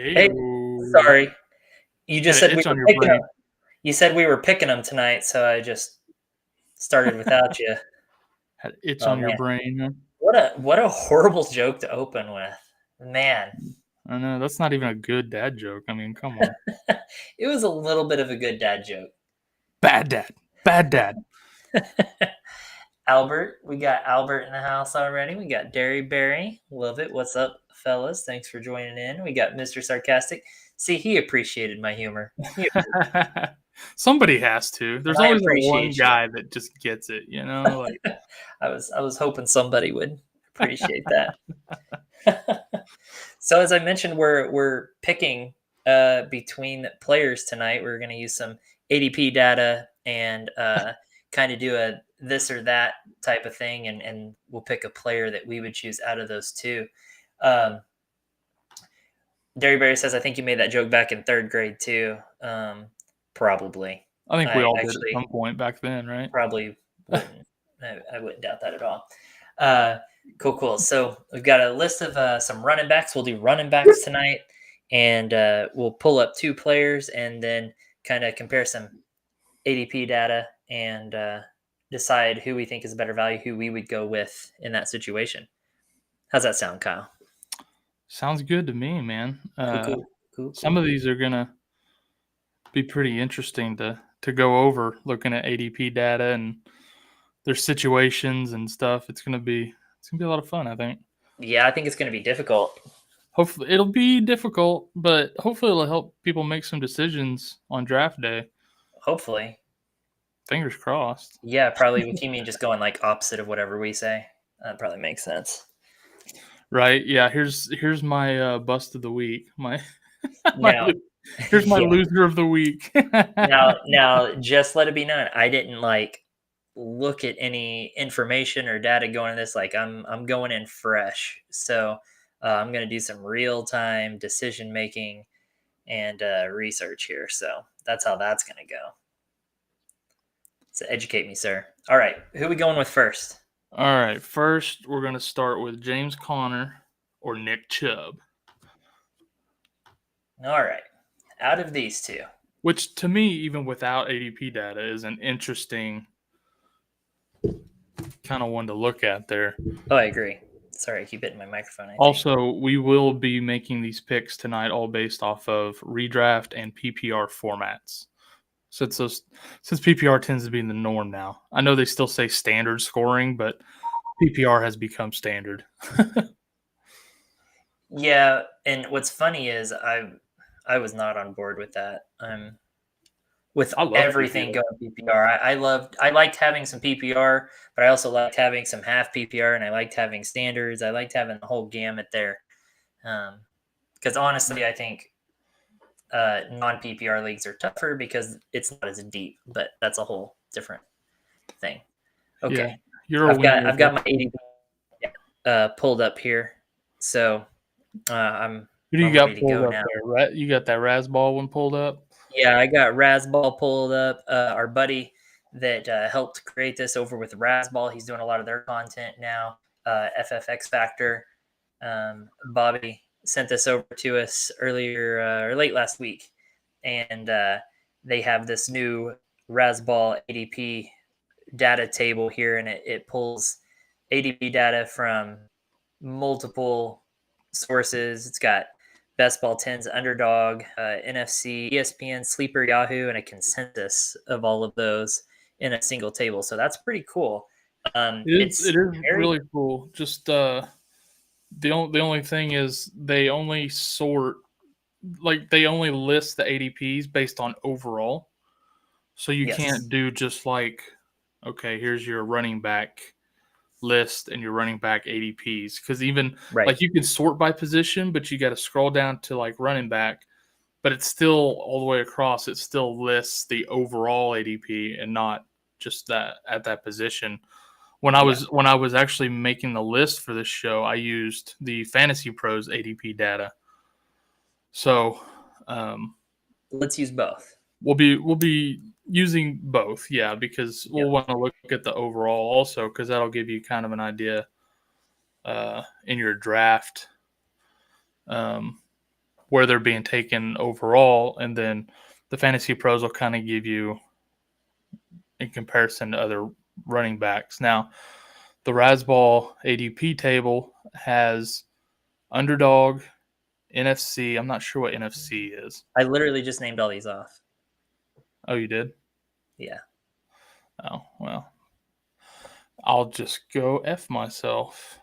Hey, Heyo. sorry. You Had just an said we itch were on your picking them. brain. You said we were picking them tonight, so I just started without you. Had an itch Oh on your man, brain. Huh? what a horrible joke to open with. Man, I know that's not even a good dad joke. I mean, come on. it was a little bit of a good dad joke. Bad dad. Bad dad. Albert, we got Albert in the house already. We got Derry Berry. Love it. What's up, fellas? Thanks for joining in. We got Mr. Sarcastic. See, he appreciated my humor. Somebody has to. And There's I always that one appreciate you. guy that just gets it, you know? Like I was hoping somebody would appreciate that. So as I mentioned, we're picking between players tonight. We're going to use some ADP data and kind of do a this or that type of thing, and we'll pick a player that we would choose out of those two. Um, Derryberry says, "I think you made that joke back in third grade too." Probably. I think we I all did at actually some point back then, right? probably wouldn't. I wouldn't doubt that at all. Uh, cool. So we've got a list of some running backs. We'll do running backs tonight, and we'll pull up two players and then kind of compare some ADP data and decide who we think is a better value, who we would go with in that situation. How's that sound, Kyle? Sounds good to me, man. Some Cool. of these are gonna be pretty interesting to go over looking at ADP data and their situations and stuff. It's gonna be a lot of fun, I think. Yeah, I think it's going to be difficult. Hopefully, it'll be difficult, but hopefully, it'll help people make some decisions on draft day. Hopefully. Fingers crossed. Yeah, probably with you mean just going like opposite of whatever we say. That probably makes sense. Right? Yeah. Here's my bust of the week. My, my Now, here's my yeah. loser of the week. Now, just let it be known, I didn't like look at any information or data going into this. Like I'm going in fresh, so I'm going to do some real time decision making and research here. So that's how that's going to go. So educate me, sir. All right, who are we going with first? All right. First, we're gonna start with James Conner or Nick Chubb, All right, out of these two, which to me, even without ADP data, is an interesting kind of one to look at there. oh, I agree. Sorry, I keep hitting my microphone. I think. Also, we will be making these picks tonight, all based off of redraft and PPR formats. Since PPR tends to be the norm now. I know they still say standard scoring, but PPR has become standard. Yeah, and what's funny is I was not on board with that. With I love everything PPR. going PPR. I liked having some PPR, but I also liked having some half PPR, and I liked having standards. I liked having the whole gamut there. Because honestly, I think non PPR leagues are tougher because it's not as deep. But that's a whole different thing. Yeah, Okay, you're a I've got winner. my ADP pulled up here, so I'm Who do you I'm ready got to pulled go up now. there? You got that Rasball one pulled up? Yeah, I got Rasball pulled up. Our buddy that helped create this over with Rasball, he's doing a lot of their content now. FFX Factor. Bobby sent this over to us earlier or late last week, and they have this new Rasball ADP data table here, and it pulls ADP data from multiple sources. It's got Best Ball 10's Underdog, NFC, ESPN, Sleeper, Yahoo, and a consensus of all of those in a single table. So that's pretty cool. It It's is very really cool. Just the only thing is they only sort they only list the ADPs based on overall. So you yes, can't do just like, okay, here's your running back list and your running back ADPs. Because even right, like you can sort by position, but you got to scroll down to like running back, but it's still all the way across. It still lists the overall ADP and not just that at that position. yeah. When I was actually making the list for this show, I used the Fantasy Pros ADP data. So Let's use both. we'll be using both, yeah, because we'll Yep. want to look at the overall also, because that'll give you kind of an idea in your draft. Um, where they're being taken overall, and then the Fantasy Pros will kind of give you in comparison to other running backs. Now, the Razzball ADP table has underdog, NFC. I'm not sure what NFC is. I literally just named all these off. Oh, you did? Yeah. Oh, well. I'll just go F myself.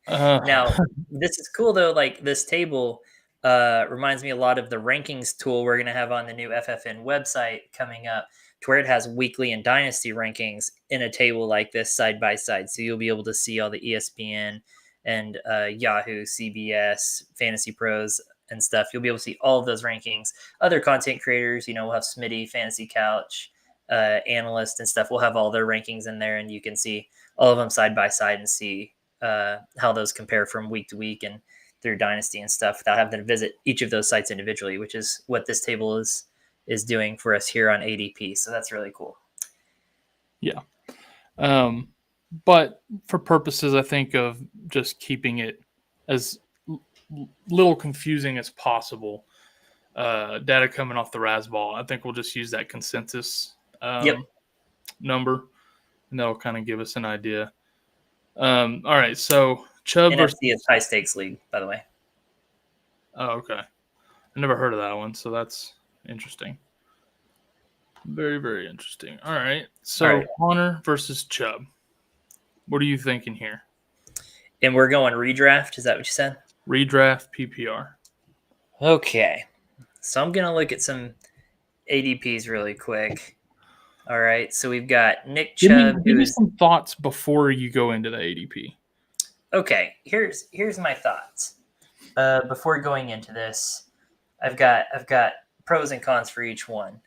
Now, this is cool though. Like this table reminds me a lot of the rankings tool we're going to have on the new FFN website coming up, to where it has weekly and dynasty rankings in a table like this side by side. So you'll be able to see all the ESPN and Yahoo, CBS, Fantasy Pros, and stuff. You'll be able to see all of those rankings. Other content creators, we'll have Smitty, Fantasy Couch, analyst and stuff. We'll have all their rankings in there, and you can see all of them side by side and see how those compare from week to week and through dynasty and stuff, without having to visit each of those sites individually, which is what this table is doing for us here on ADP. So that's really cool. Yeah. But for purposes, I think, of just keeping it as little confusing as possible, data coming off the Razzball, I think we'll just use that consensus number, and that'll kind of give us an idea. All right, so Chubb versus NFC is high stakes league, by the way. Oh, okay. I never heard of that one, so that's interesting. Very, very interesting. All right, so Connor versus Chubb. What are you thinking here? And we're going redraft. Is that what you said? Redraft PPR. Okay, so I'm gonna look at some ADPs really quick. All right, so we've got Nick Chubb. Give me some thoughts before you go into the ADP. Okay, here's my thoughts. Before going into this, I've got pros and cons for each one.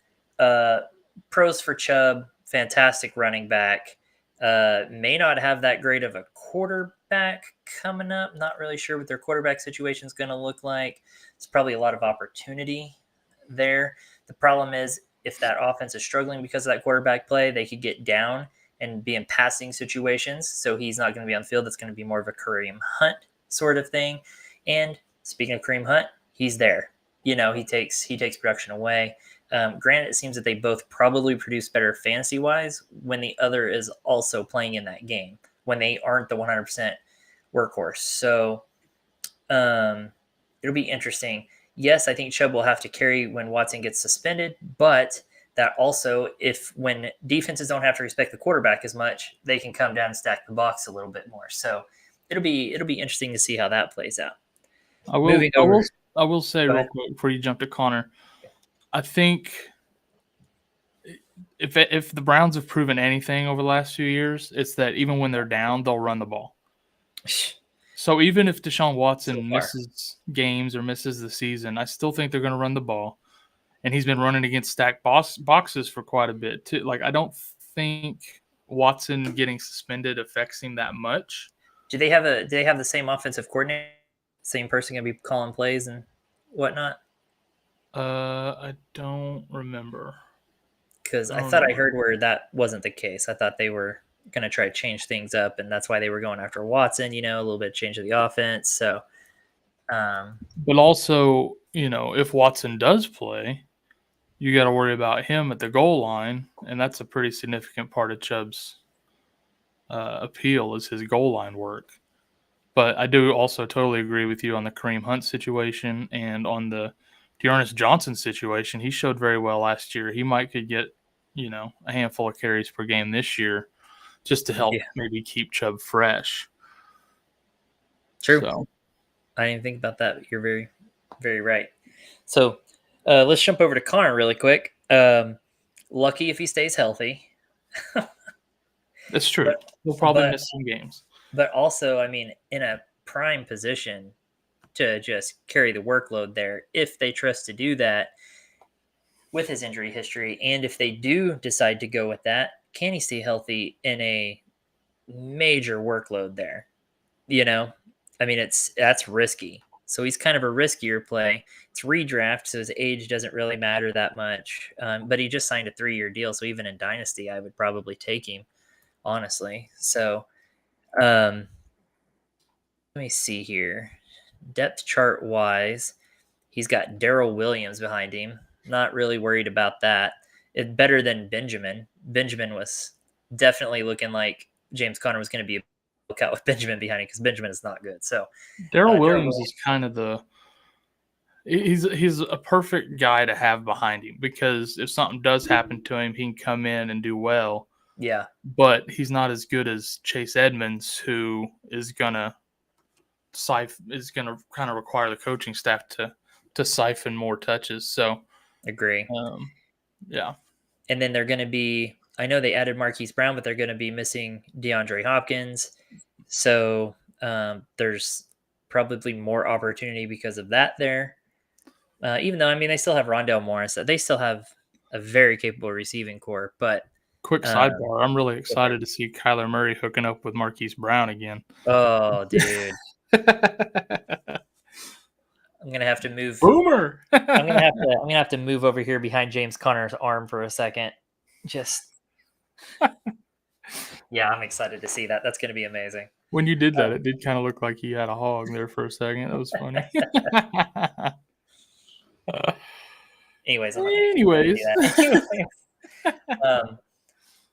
Pros for Chubb, fantastic running back. May not have that great of a quarterback coming up. Not really sure what their quarterback situation is going to look like. It's probably a lot of opportunity there. The problem is, if that offense is struggling because of that quarterback play, they could get down and be in passing situations. So he's not going to be on the field. It's going to be more of a Kareem Hunt sort of thing. And speaking of Kareem Hunt, he's there. He takes production away. Granted, it seems that they both probably produce better fantasy-wise when the other is also playing in that game, when they aren't the 100% workhorse. So it'll be interesting. Yes, I think Chubb will have to carry when Watson gets suspended, but that also, when defenses don't have to respect the quarterback as much, they can come down and stack the box a little bit more. So it'll be interesting to see how that plays out. I will say real quick before you jump to Connor, I think if the Browns have proven anything over the last few years, it's that even when they're down, they'll run the ball. So even if Deshaun Watson misses games or misses the season, I still think they're going to run the ball. And he's been running against stacked boxes for quite a bit too. Like, I don't think Watson getting suspended affects him that much. Do they have the same offensive coordinator? Same person going to be calling plays and whatnot? I don't remember. Because I thought I heard where that wasn't the case. I thought they were going to try to change things up, and that's why they were going after Watson, a little bit of change of the offense. So, but also, if Watson does play, you got to worry about him at the goal line, and that's a pretty significant part of Chubb's appeal, is his goal line work. But I do also totally agree with you on the Kareem Hunt situation and on the Dearness Johnson situation. He showed very well last year. He could get, a handful of carries per game this year just to help maybe keep Chubb fresh. True. So, I didn't even think about that. You're very, very right. So let's jump over to Connor really quick. Lucky if he stays healthy. That's true. He'll probably miss some games. But also, in a prime position to just carry the workload there, if they trust to do that with his injury history, and if they do decide to go with that, can he stay healthy in a major workload there? That's risky. So he's kind of a riskier play. It's redraft, so his age doesn't really matter that much. But he just signed a 3-year deal, so even in Dynasty, I would probably take him, honestly. So let me see here. Depth chart wise, he's got Darrell Williams behind him. Not really worried about that. It's better than Benjamin. Benjamin was definitely looking like James Conner was going to be a lookout with Benjamin behind him because Benjamin is not good. So Darrell Williams is kind of he's a perfect guy to have behind him because if something does happen to him, he can come in and do well. Yeah. But he's not as good as Chase Edmonds, who is gonna kind of require the coaching staff to siphon more touches. So agree. Yeah. And then they're going to be, I know they added Marquise Brown, but they're going to be missing DeAndre Hopkins. So there's probably more opportunity because of that there. Even though, I mean, they still have Rondell Morris. They still have a very capable receiving core. But quick sidebar, I'm really excited to see Kyler Murray hooking up with Marquise Brown again. Oh, dude. I'm gonna have to move. Boomer. I'm gonna have to move over here behind James Conner's arm for a second. Just yeah, I'm excited to see that. That's gonna be amazing. When you did that, it did kind of look like he had a hog there for a second. That was funny. Anyways.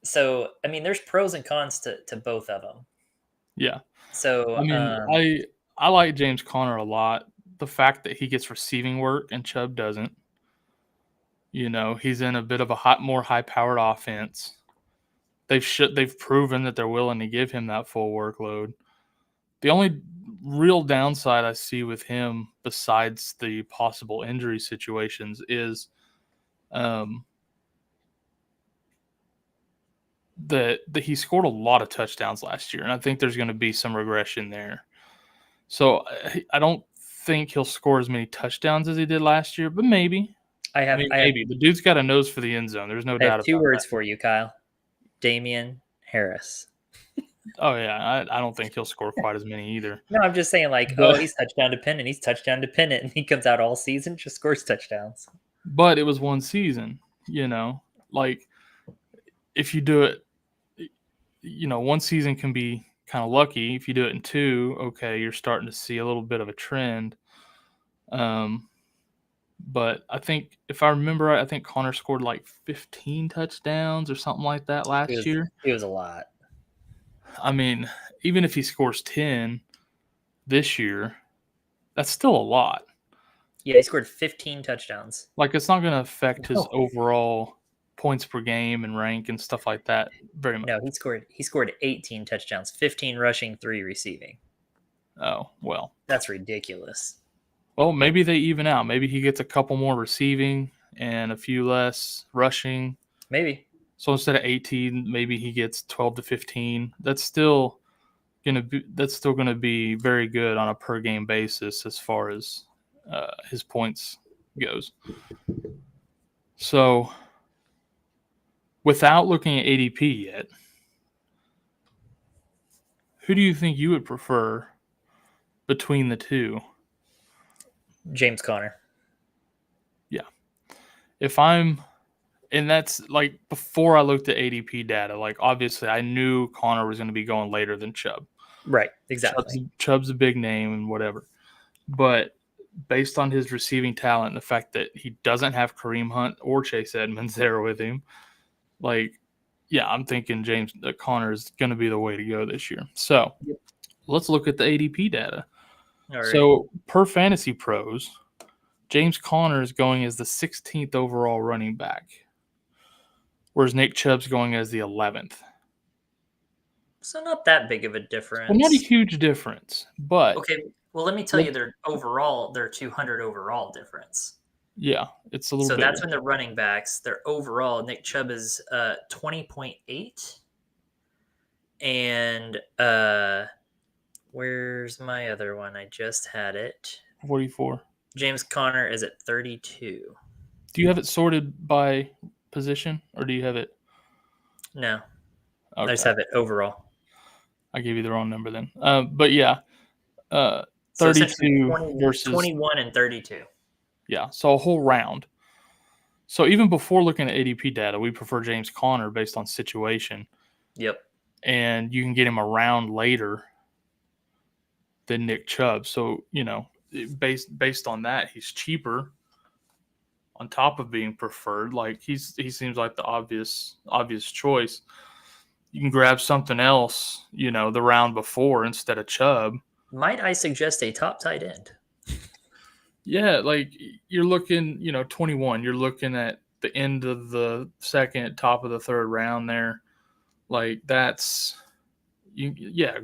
So I mean, there's pros and cons to both of them. Yeah. So I mean, I like James Conner a lot. The fact that he gets receiving work and Chubb doesn't. You know, he's in a bit of a more high-powered offense. They've proven that they're willing to give him that full workload. The only real downside I see with him, besides the possible injury situations, is that he scored a lot of touchdowns last year, and I think there's going to be some regression there. So I don't think he'll score as many touchdowns as he did last year, but maybe. Maybe. The dude's got a nose for the end zone. There's no doubt about that. 2 words for you, Kyle. Damian Harris. Oh, yeah. I don't think he'll score quite as many either. No, I'm just saying, he's touchdown dependent. He's touchdown dependent, and he comes out all season, just scores touchdowns. But it was one season, you know. Like, if you do it, you know, one season can be kind of lucky. If you do it in 2, okay, you're starting to see a little bit of a trend. But I think, if I remember right, I think Conner scored like 15 touchdowns or something like that last year. It was a lot. I mean, even if he scores 10 this year, that's still a lot. Yeah, he scored 15 touchdowns. Like, it's not going to affect his overall points per game and rank and stuff like that very much. No, he scored 18 touchdowns, 15 rushing, 3 receiving. Oh, well. That's ridiculous. Well, maybe they even out. Maybe he gets a couple more receiving and a few less rushing. Maybe. So instead of 18, maybe he gets 12 to 15. That's still going to be very good on a per game basis as far as his points goes. So without looking at ADP yet, who do you think you would prefer between the two? James Conner. Yeah. And that's like before I looked at ADP data, like obviously I knew Conner was going to be going later than Chubb. Right, exactly. Chubb's a big name and whatever. But based on his receiving talent and the fact that he doesn't have Kareem Hunt or Chase Edmonds there with him, like, yeah, I'm thinking Conner is going to be the way to go this year. So let's look at the ADP data. All right. So per Fantasy Pros, James Conner is going as the 16th overall running back, whereas Nick Chubb's going as the 11th. So not that big of a difference. Well, not a huge difference, but okay. Well, let me tell you, their 200 overall difference. Yeah, it's a little. So bigger. that's when the running backs, their overall, Nick Chubb is 20.8, and where's my other one? I just had it. 44. James Conner is at 32. Do you have it sorted by position, or do you have it? No. Okay. I just have it overall. I gave you the wrong number then. But yeah, 32 versus 21 and 32. Yeah, so a whole round. So even before looking at ADP data, we prefer James Conner based on situation. Yep. And you can get him a round later than Nick Chubb. So, you know, based on that, he's cheaper. On top of being preferred, like he seems like the obvious choice. You can grab something else, the round before instead of Chubb. Might I suggest a top tight end? Yeah, like you're looking, 21. You're looking at the end of the second, top of the third round there. Like that's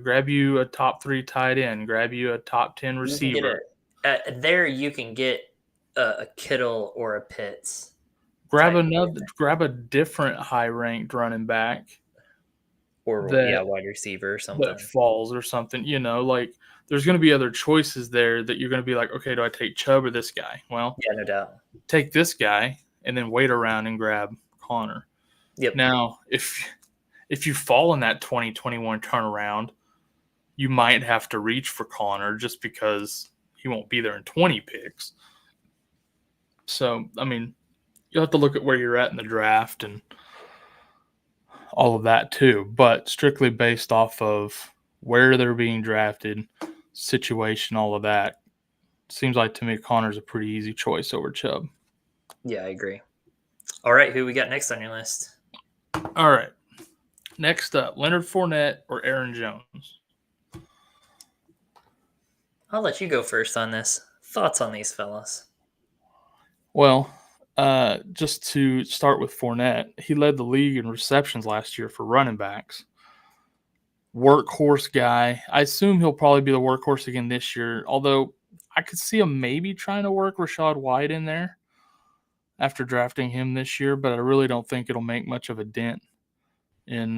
grab you a top 3 tight end, grab you a top 10 receiver. You can get a Kittle or a Pitts. Grab a different high ranked running back. Or wide receiver or something. That falls or something, like there's going to be other choices there that you're going to be like, okay, do I take Chubb or this guy? Well, yeah, no doubt. Take this guy and then wait around and grab Connor. Yep. Now, if you fall in that 2021 turnaround, you might have to reach for Connor just because he won't be there in 20 picks. So, I mean, you'll have to look at where you're at in the draft and all of that too, but strictly based off of where they're being drafted, situation, all of that. Seems like to me Connor's a pretty easy choice over Chubb. Yeah, I agree. All right, who we got next on your list? All right. Next up, Leonard Fournette or Aaron Jones? I'll let you go first on this. Thoughts on these fellas? Well, just to start with Fournette, he led the league in receptions last year for running backs. Workhorse guy. I assume he'll probably be the workhorse again this year, although I could see him maybe trying to work Rachaad White in there after drafting him this year, but I really don't think it'll make much of a dent in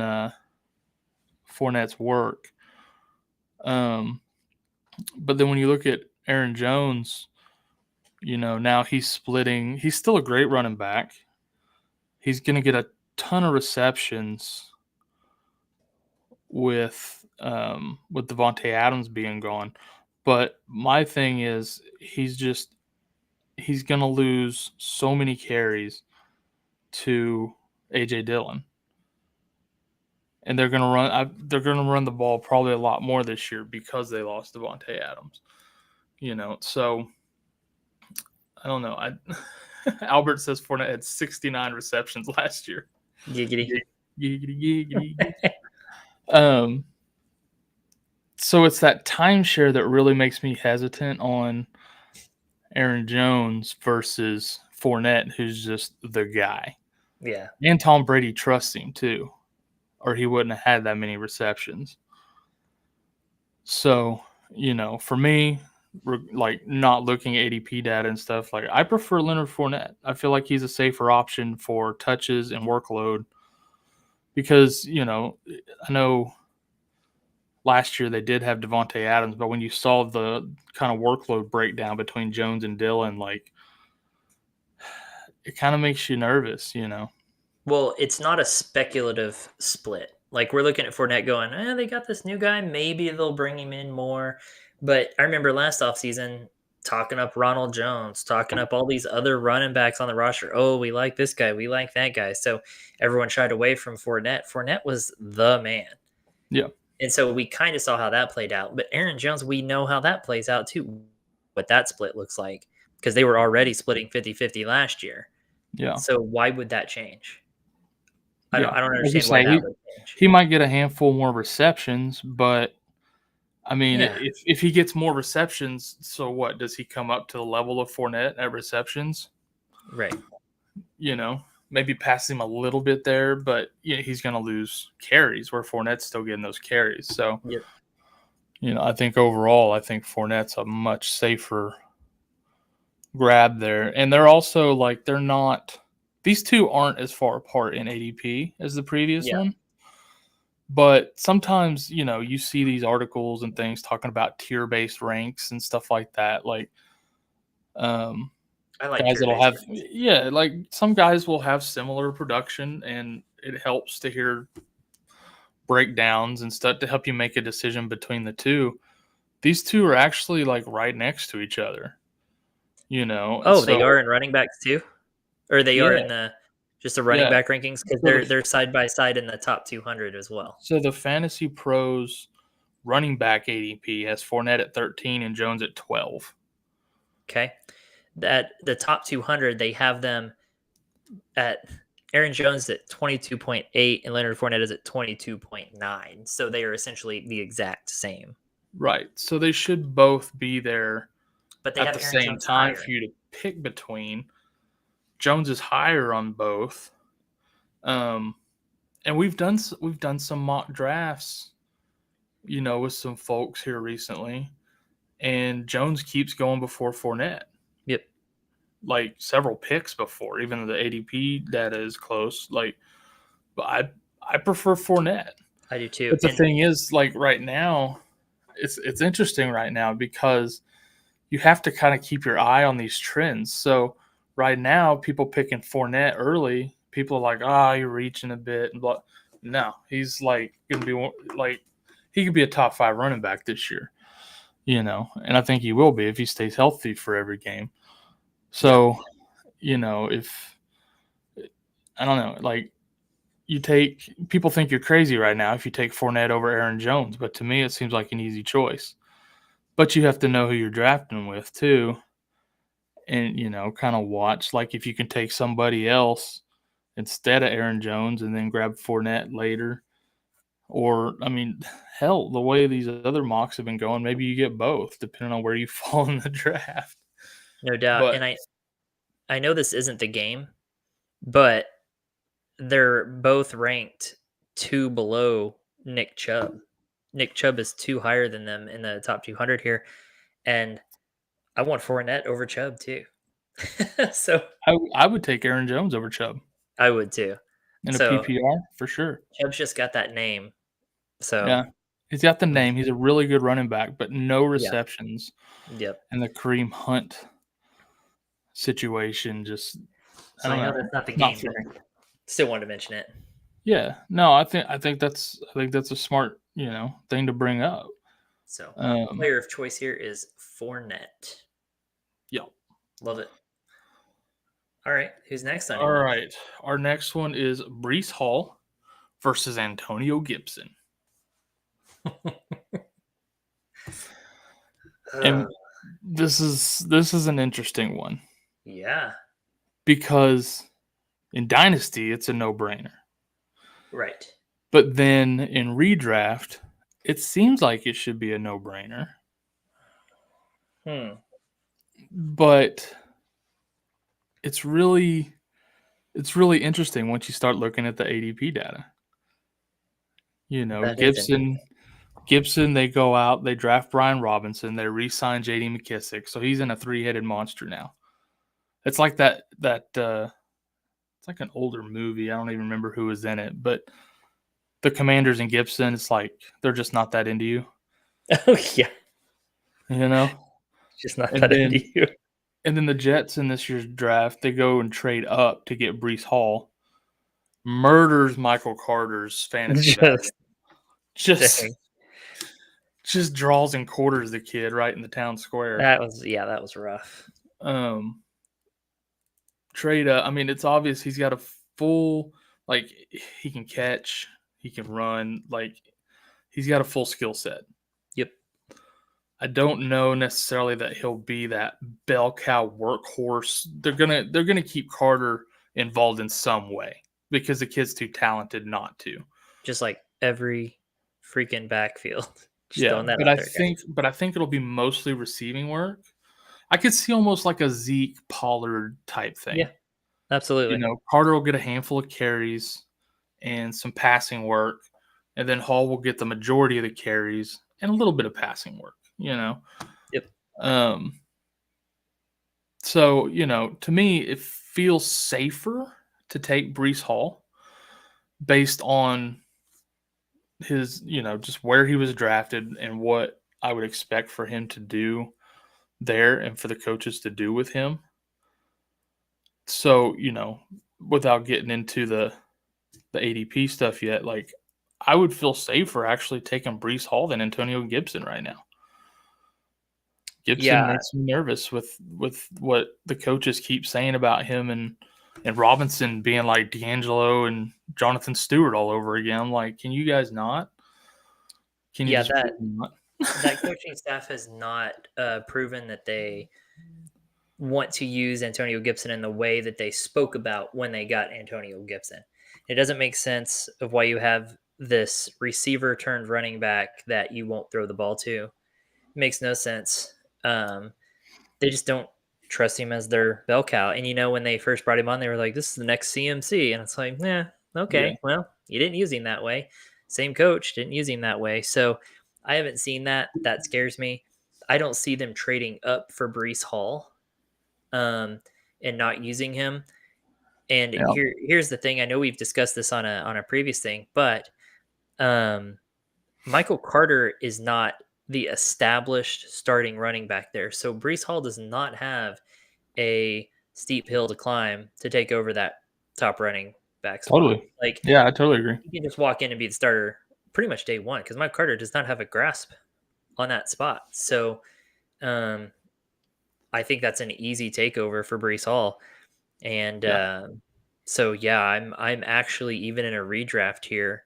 Fournette's work. But then when you look at Aaron Jones, now he's splitting. He's still a great running back. He's going to get a ton of receptions with Davante Adams being gone. But my thing is he's going to lose so many carries to A.J. Dillon. And they're going to run the ball probably a lot more this year because they lost Davante Adams. So I don't know. Albert says Fournette had 69 receptions last year. Giggity. Giggity. So it's that timeshare that really makes me hesitant on Aaron Jones versus Fournette, who's just the guy. Yeah. And Tom Brady trusts him too, or he wouldn't have had that many receptions. So, for me, like not looking at ADP data and stuff, like I prefer Leonard Fournette. I feel like he's a safer option for touches and workload because, I know last year they did have Davante Adams, but when you saw the kind of workload breakdown between Jones and Dillon, like it kind of makes you nervous, Well, it's not a speculative split. Like we're looking at Fournette going, they got this new guy. Maybe they'll bring him in more. But I remember last offseason talking up Ronald Jones, talking up all these other running backs on the roster. Oh, we like this guy. We like that guy. So everyone shied away from Fournette. Fournette was the man. Yeah. And so we kind of saw how that played out. But Aaron Jones, we know how that plays out too, what that split looks like, because they were already splitting 50-50 last year. Yeah. So why would that change? I don't understand why that would change. He might get a handful more receptions, but I mean, if he gets more receptions, so what? Does he come up to the level of Fournette at receptions? Right. Maybe pass him a little bit there, but he's going to lose carries where Fournette's still getting those carries. So, I think overall, Fournette's a much safer grab there. And they're also these two aren't as far apart in ADP as the previous one. But sometimes, you see these articles and things talking about tier-based ranks and stuff like that. I like guys that'll have, some guys will have similar production, and it helps to hear breakdowns and stuff to help you make a decision between the two. These two are actually right next to each other, Oh, they are in running backs too, or they are in the running back rankings because they're side by side in the top 200 as well. So the Fantasy Pros running back ADP has Fournette at 13 and Jones at 12. Okay. That the top 200, they have them at Aaron Jones at 22.8 and Leonard Fournette is at 22.9. So they are essentially the exact same. Right. So they should both be there But they at have the Aaron same Jones time higher. for you to pick between. Jones is higher on both. And we've done some mock drafts, with some folks here recently, and Jones keeps going before Fournette. Yep. Like several picks before, even though the ADP data is close. But I prefer Fournette. I do too. But the thing is, like right now, it's interesting right now because you have to kind of keep your eye on these trends. So right now, people picking Fournette early, people are like, you're reaching a bit. But no, he's like going to be like, he could be a top 5 running back this year, and I think he will be if he stays healthy for every game. So, if I don't know, like people think you're crazy right now if you take Fournette over Aaron Jones, but to me, it seems like an easy choice. But you have to know who you're drafting with too. And, kind of watch, like if you can take somebody else instead of Aaron Jones and then grab Fournette later. Or, I mean, hell, the way these other mocks have been going, maybe you get both depending on where you fall in the draft. No doubt. But, And I know this isn't the game, but they're both ranked 2 below Nick Chubb. Nick Chubb is 2 higher than them in the top 200 here. And I want Fournette over Chubb too. So I would take Aaron Jones over Chubb I would too. in a So PPR for sure. Chubb's just got that name. So Yeah. He's got the name. He's a really good running back, but no yeah. receptions. Yep. And the Kareem Hunt situation just So I know that's not the game, but still wanted to mention it. Yeah. No, I think that's a smart, thing to bring up. So player of choice here is Fournette. Yep. Love it. All right. Who's next on All your right. Our next one is Breece Hall versus Antonio Gibson. And this is an interesting one. Yeah. Because in Dynasty, it's a no-brainer. Right. But then in redraft, it seems like it should be a no-brainer. But it's really interesting once you start looking at the ADP data. Gibson, they go out, they draft Brian Robinson, they re-sign J.D. McKissick, so he's in a 3-headed monster now. It's like that. It's like an older movie. I don't even remember who was in it, but the Commanders and Gibson, it's like they're just not that into you. Oh yeah, just not that into you. And then the Jets in this year's draft, they go and trade up to get Breece Hall, murders Michael Carter's fantasy value. Just draws and quarters the kid right in the town square. That was rough. Trade up. I mean, it's obvious he's got a full, like, he can catch, he can run, like, he's got a full skill set. Yep. I don't know necessarily that he'll be that bell cow workhorse. They're gonna keep Carter involved in some way because the kid's too talented not to. Just like every freaking backfield. But I think it'll be mostly receiving work. I could see almost like a Zeke Pollard type thing. Yeah, absolutely. Carter will get a handful of carries and some passing work, and then Hall will get the majority of the carries and a little bit of passing work. Yep. So, to me, it feels safer to take Breece Hall based on his, just where he was drafted and what I would expect for him to do there and for the coaches to do with him. So, without getting into the ADP stuff yet, like, I would feel safer actually taking Breece Hall than Antonio Gibson right now. Gibson makes me nervous with what the coaches keep saying about him and Robinson being like D'Angelo and Jonathan Stewart all over again. I'm like, can you guys not? Can you that coaching staff has not proven that they want to use Antonio Gibson in the way that they spoke about when they got Antonio Gibson. It doesn't make sense of why you have this receiver turned running back that you won't throw the ball to. It makes no sense. They just don't trust him as their bell cow. And when they first brought him on, they were like, "This is the next CMC," and it's like, "Yeah, okay, well, you didn't use him that way. Same coach didn't use him that way." So I haven't seen that. That scares me. I don't see them trading up for Breece Hall, and not using him. And here's the thing. I know we've discussed this on a previous thing, but Michael Carter is not the established starting running back there. So Breece Hall does not have a steep hill to climb to take over that top running back spot. Totally. Yeah, I totally agree. You can just walk in and be the starter pretty much day one because Michael Carter does not have a grasp on that spot. So I think that's an easy takeover for Breece Hall. And so yeah, I'm actually, even in a redraft here,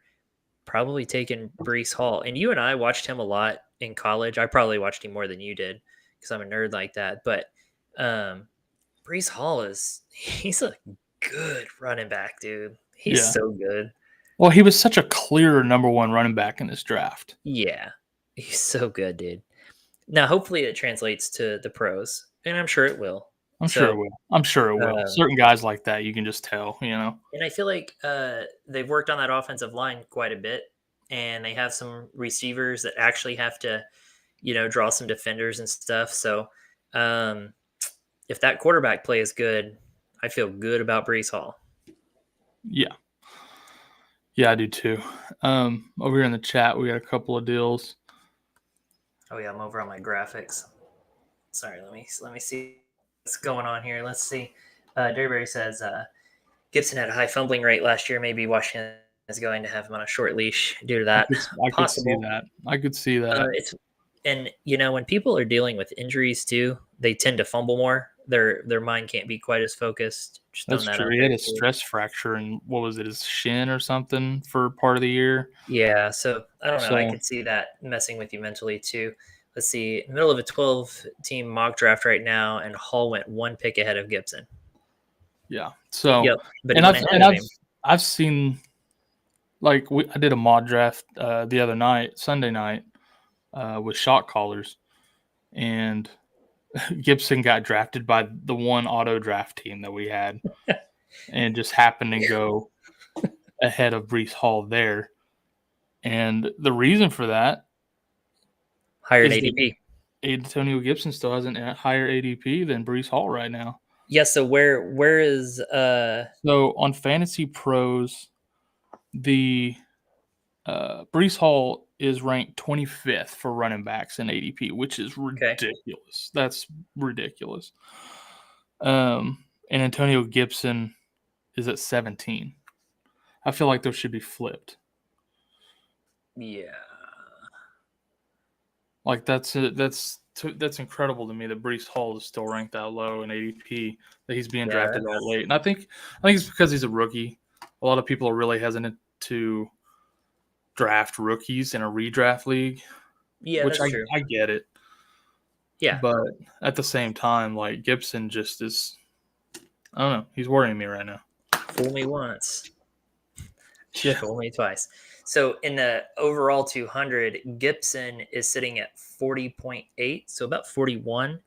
probably taking Breece Hall. And you and I watched him a lot in college. I probably watched him more than you did because I'm a nerd like that. But Breece Hall he's a good running back, dude. He's so good. Well, he was such a clear number one running back in this draft. Yeah, he's so good, dude. Now, hopefully it translates to the pros, and I'm sure it will. I'm sure it will. Certain guys like that, you can just tell, And I feel like they've worked on that offensive line quite a bit, and they have some receivers that actually have to, draw some defenders and stuff. So if that quarterback play is good, I feel good about Breece Hall. Yeah. Yeah, I do too. Over here in the chat, we got a couple of deals. Oh yeah, I'm over on my graphics. Sorry, let me see what's going on here. Let's see. Derberry says Gibson had a high fumbling rate last year. Maybe Washington is going to have him on a short leash due to that. I could see that. I could see that. And when people are dealing with injuries too, they tend to fumble more. Their mind can't be quite as focused. That's true. He had a stress fracture in, what was it, his shin or something for part of the year? Yeah, so I don't know. I could see that messing with you mentally too. Let's see, middle of a 12-team mock draft right now, and Hall went one pick ahead of Gibson. Yeah. So, but I've seen, I did a mock draft the other night, Sunday night, with shot callers, and Gibson got drafted by the one auto draft team that we had, and just happened to go ahead of Breece Hall there. And the reason for that, higher ADP. Antonio Gibson still has a higher ADP than Breece Hall right now. Yeah. So where is So on Fantasy Pros, the Breece Hall is ranked 25th for running backs in ADP, which is ridiculous. Okay. That's ridiculous. And Antonio Gibson is at 17. I feel like those should be flipped. Yeah. That's incredible to me that Breece Hall is still ranked that low in ADP, that he's being drafted that late. And I think it's because he's a rookie. A lot of people are really hesitant to draft rookies in a redraft league. Yeah, which that's true. I get it. Yeah. But at the same time, Gibson just is, I don't know, he's worrying me right now. Fool me once. Fool me twice. So in the overall 200, Gibson is sitting at 40.8, so about 41,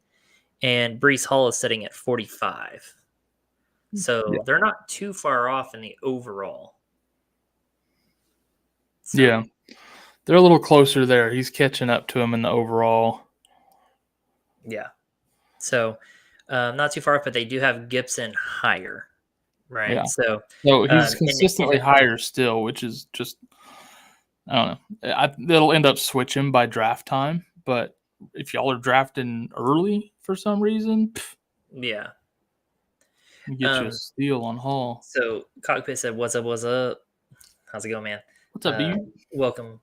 and Breece Hall is sitting at 45. So they're not too far off in the overall. So. Yeah, they're a little closer there. He's catching up to him in the overall. Yeah. So not too far off, but they do have Gibson higher, right? Yeah. So he's consistently higher still, which is just, I don't know. It'll end up switching by draft time, but if y'all are drafting early for some reason, yeah, get you a steal on Hall. So Cockpit said, "What's up? What's up? How's it going, man? What's up, dude? Welcome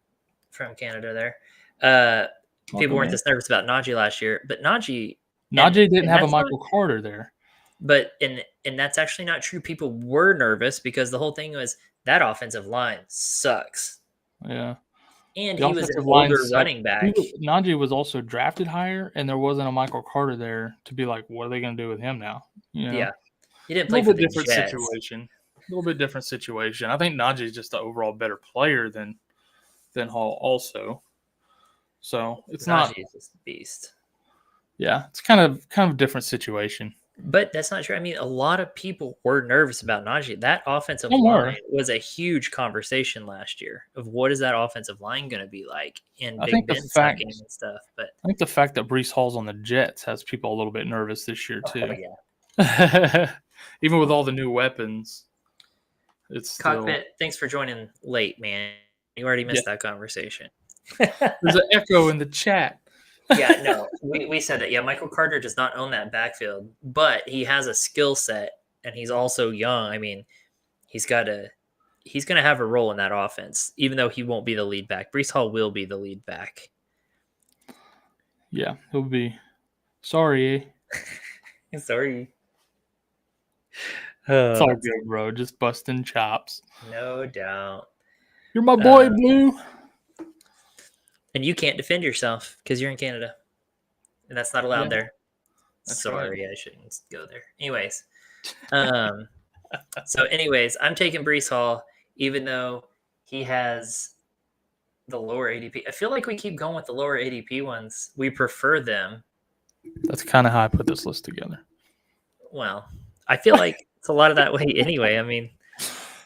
from Canada there." People weren't this nervous about Najee last year, but Najee didn't have a Michael Carter there. But and that's actually not true. People were nervous because the whole thing was that offensive line sucks. Yeah. And The he was an offensive line older sucked. running back. Najee was also drafted higher, and there wasn't a Michael Carter there to be like, what are they going to do with him now? You know? Yeah. He didn't A play little for bit the different Jets. situation. A little bit different situation. I think Najee's just the overall better player than Hall also. So it's not. Najee is just a beast. Yeah, it's kind of a different situation. But that's not true. I mean, a lot of people were nervous about Najee. That offensive Some were. line was a huge conversation last year of what is that offensive line going to be like in I Big think the Ben fact sucking and stuff. But I think the fact that Brees Hall's on the Jets has people a little bit nervous this year too. yeah. Even with all the new weapons, it's still. Cockpit, thanks for joining late, man. You already missed that conversation. There's an echo in the chat. Yeah, no, we said that. Yeah, Michael Carter does not own that backfield, but he has a skill set, and he's also young. I mean, he's going to have a role in that offense, even though he won't be the lead back. Brees Hall will be the lead back. Yeah, he'll be. Sorry. Sorry. It's all good, bro. Just busting chops. No doubt. You're my boy, Blue. And you can't defend yourself because you're in Canada. And that's not allowed there. Sorry, right. I shouldn't go there. Anyways. So anyways, I'm taking Brees Hall, even though he has the lower ADP. I feel like we keep going with the lower ADP ones. We prefer them. That's kind of how I put this list together. Well, I feel like it's a lot of that way anyway. I mean,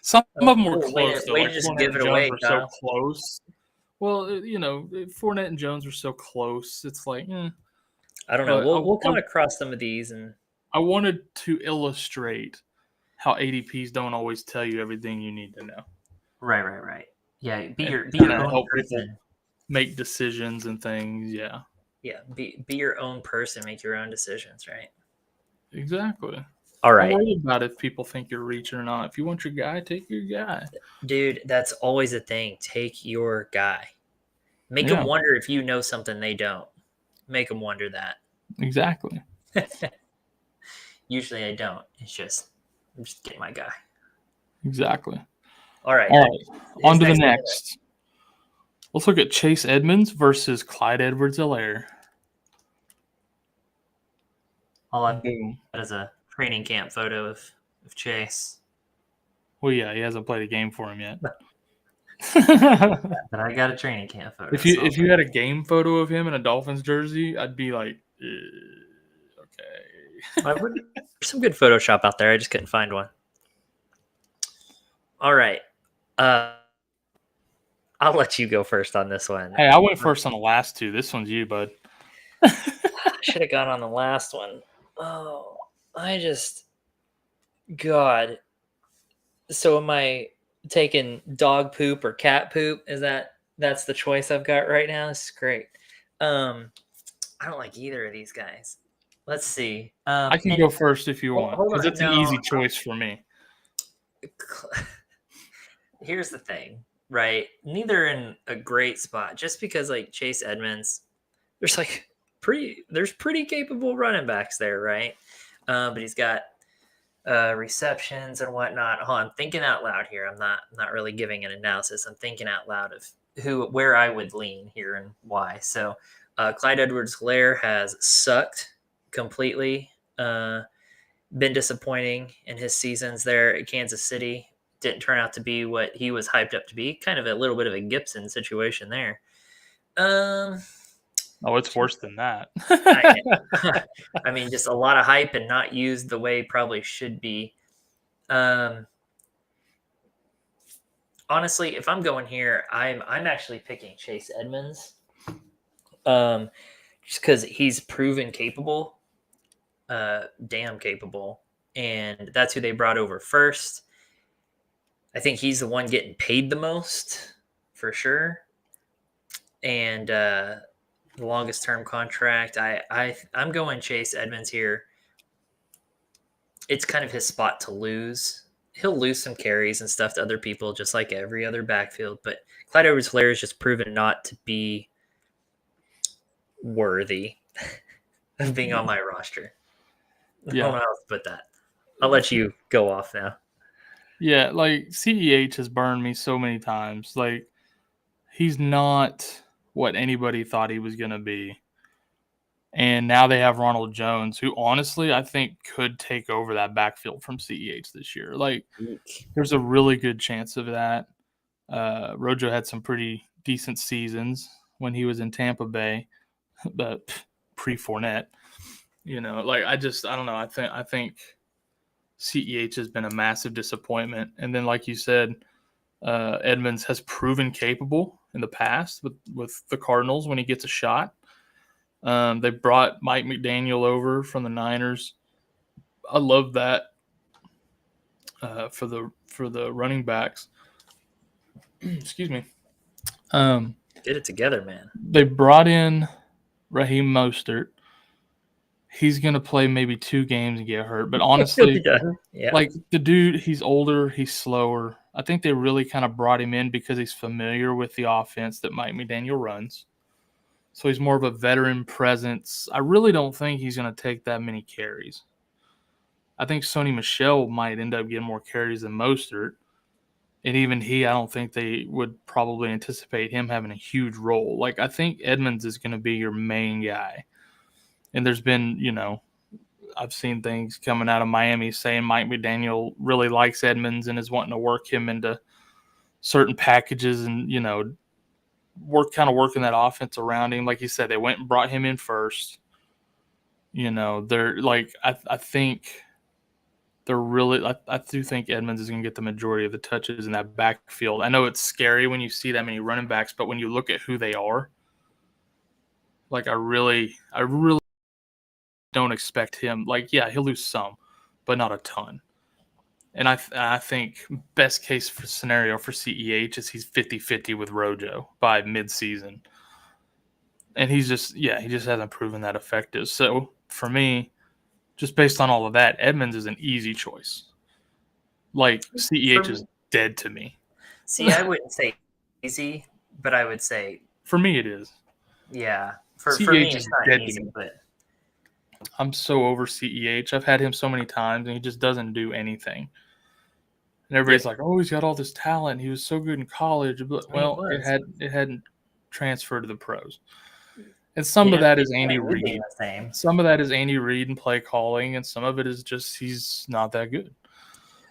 some of them were close. Way to just give it away, were so close. Well, you know, Fournette and Jones were so close. It's like, I don't know. We'll come across some of these, and I wanted to illustrate how ADPs don't always tell you everything you need to know. Right. Yeah, be your own person. Make decisions and things. Yeah. Yeah, be your own person. Make your own decisions. Right. Exactly. All right. Don't worry about if people think you're reaching or not. If you want your guy, take your guy. Dude, that's always a thing. Take your guy. Make them wonder if you know something they don't. Make them wonder that. Exactly. Usually I don't. It's just, I'm just getting my guy. Exactly. All right. On to the next. Let's look at Chase Edmonds versus Clyde Edwards-Helaire. All I've got is a training camp photo of Chase. Well, yeah, he hasn't played a game for him yet. But I got a training camp photo. If you had a game photo of him in a Dolphins jersey, I'd be like, okay. There's some good Photoshop out there. I just couldn't find one. All right. I'll let you go first on this one. Hey, I went first on the last two. This one's you, bud. I should have gone on the last one. Oh, God. So am I taking dog poop or cat poop? That's the choice I've got right now? This is great. I don't like either of these guys. Let's see. I can go first if you want, because it's an easy choice for me. Here's the thing, right? Neither in a great spot. Just because like Chase Edmonds, there's pretty capable running backs there, right? But he's got receptions and whatnot. Oh, I'm thinking out loud here. I'm not really giving an analysis. I'm thinking out loud of where I would lean here and why. So Clyde Edwards-Helaire has sucked completely. Been disappointing in his seasons there at Kansas City. Didn't turn out to be what he was hyped up to be. Kind of a little bit of a Gibson situation there. Oh, it's worse than that. I mean, just a lot of hype and not used the way probably should be. Honestly, if I'm going here, I'm actually picking Chase Edmonds. Just because he's proven capable, damn capable, and that's who they brought over first. I think he's the one getting paid the most, for sure. And the longest term contract. I'm going Chase Edmonds here. It's kind of his spot to lose. He'll lose some carries and stuff to other people, just like every other backfield. But Clyde Edwards-Helaire has just proven not to be worthy of being on my roster. I don't know how to put that. I'll let you go off now. Yeah, like CEH has burned me so many times. Like he's not what anybody thought he was going to be. And now they have Ronald Jones, who honestly I think could take over that backfield from CEH this year. Like, there's a really good chance of that. Rojo had some pretty decent seasons when he was in Tampa Bay, but pre-Fournette. Like I don't know. I think CEH has been a massive disappointment. And then, like you said, Edmonds has proven capable in the past with the Cardinals when he gets a shot. They brought Mike McDaniel over from the Niners. I love that for the running backs. Excuse me. Get it together, man. They brought in Raheem Mostert. He's going to play maybe 2 games and get hurt. But honestly, like the dude, he's older, he's slower. I think they really kind of brought him in because he's familiar with the offense that Mike McDaniel runs. So he's more of a veteran presence. I really don't think he's going to take that many carries. I think Sony Michel might end up getting more carries than Mostert. And even I don't think they would probably anticipate him having a huge role. Like, I think Edmonds is going to be your main guy. And there's been, I've seen things coming out of Miami saying Mike McDaniel really likes Edmonds and is wanting to work him into certain packages and, working that offense around him. Like you said, they went and brought him in first. They're like, I think they're really, I do think Edmonds is going to get the majority of the touches in that backfield. I know it's scary when you see that many running backs, but when you look at who they are, like I really don't expect him. Like, yeah, he'll lose some, but not a ton. And I think best case scenario for CEH is he's 50-50 with Rojo by midseason. And he just hasn't proven that effective. So for me, just based on all of that, Edmonds is an easy choice. Like, CEH is dead to me. See, I wouldn't say easy, but I would say for me it is. Yeah. For me it's not easy, but I'm so over CEH. I've had him so many times and he just doesn't do anything. And everybody's like, "Oh, he's got all this talent. He was so good in college." But well, it hadn't transferred to the pros. And some of that is Andy Reid. Some of that is Andy Reid and play calling, and some of it is just he's not that good.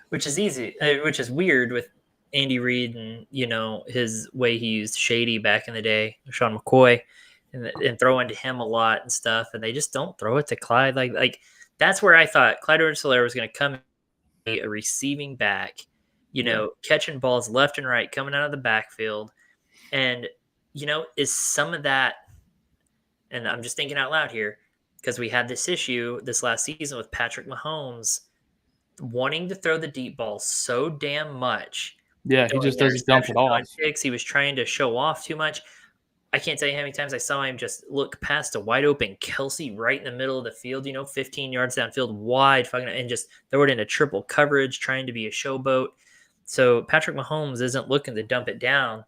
Which is easy. Which is weird with Andy Reid and his way he used Shady back in the day, Sean McCoy, and throwing to him a lot and stuff. And they just don't throw it to Clyde. Like that's where I thought Clyde Edwards-Helaire was going to come in, a receiving back, catching balls left and right, coming out of the backfield. And, is some of that, and I'm just thinking out loud here, because we had this issue this last season with Patrick Mahomes wanting to throw the deep ball so damn much. Yeah, he just doesn't dump it off. He was trying to show off too much. I can't tell you how many times I saw him just look past a wide open Kelsey right in the middle of the field, 15 yards downfield, wide, and just throw it into triple coverage, trying to be a showboat. So Patrick Mahomes isn't looking to dump it down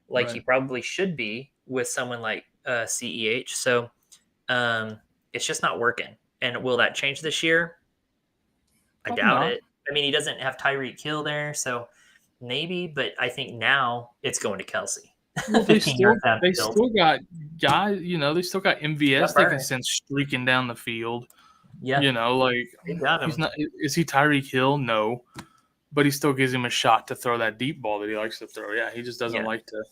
like he probably should be with someone like CEH. So it's just not working. And will that change this year? I doubt it. I mean, he doesn't have Tyreek Hill there, so maybe, but I think now it's going to Kelsey. Well, they still got guys, they still got MVS they can send streaking down the field. Yeah. They got him. Is he Tyreek Hill? No. But he still gives him a shot to throw that deep ball that he likes to throw. Yeah, he just doesn't like to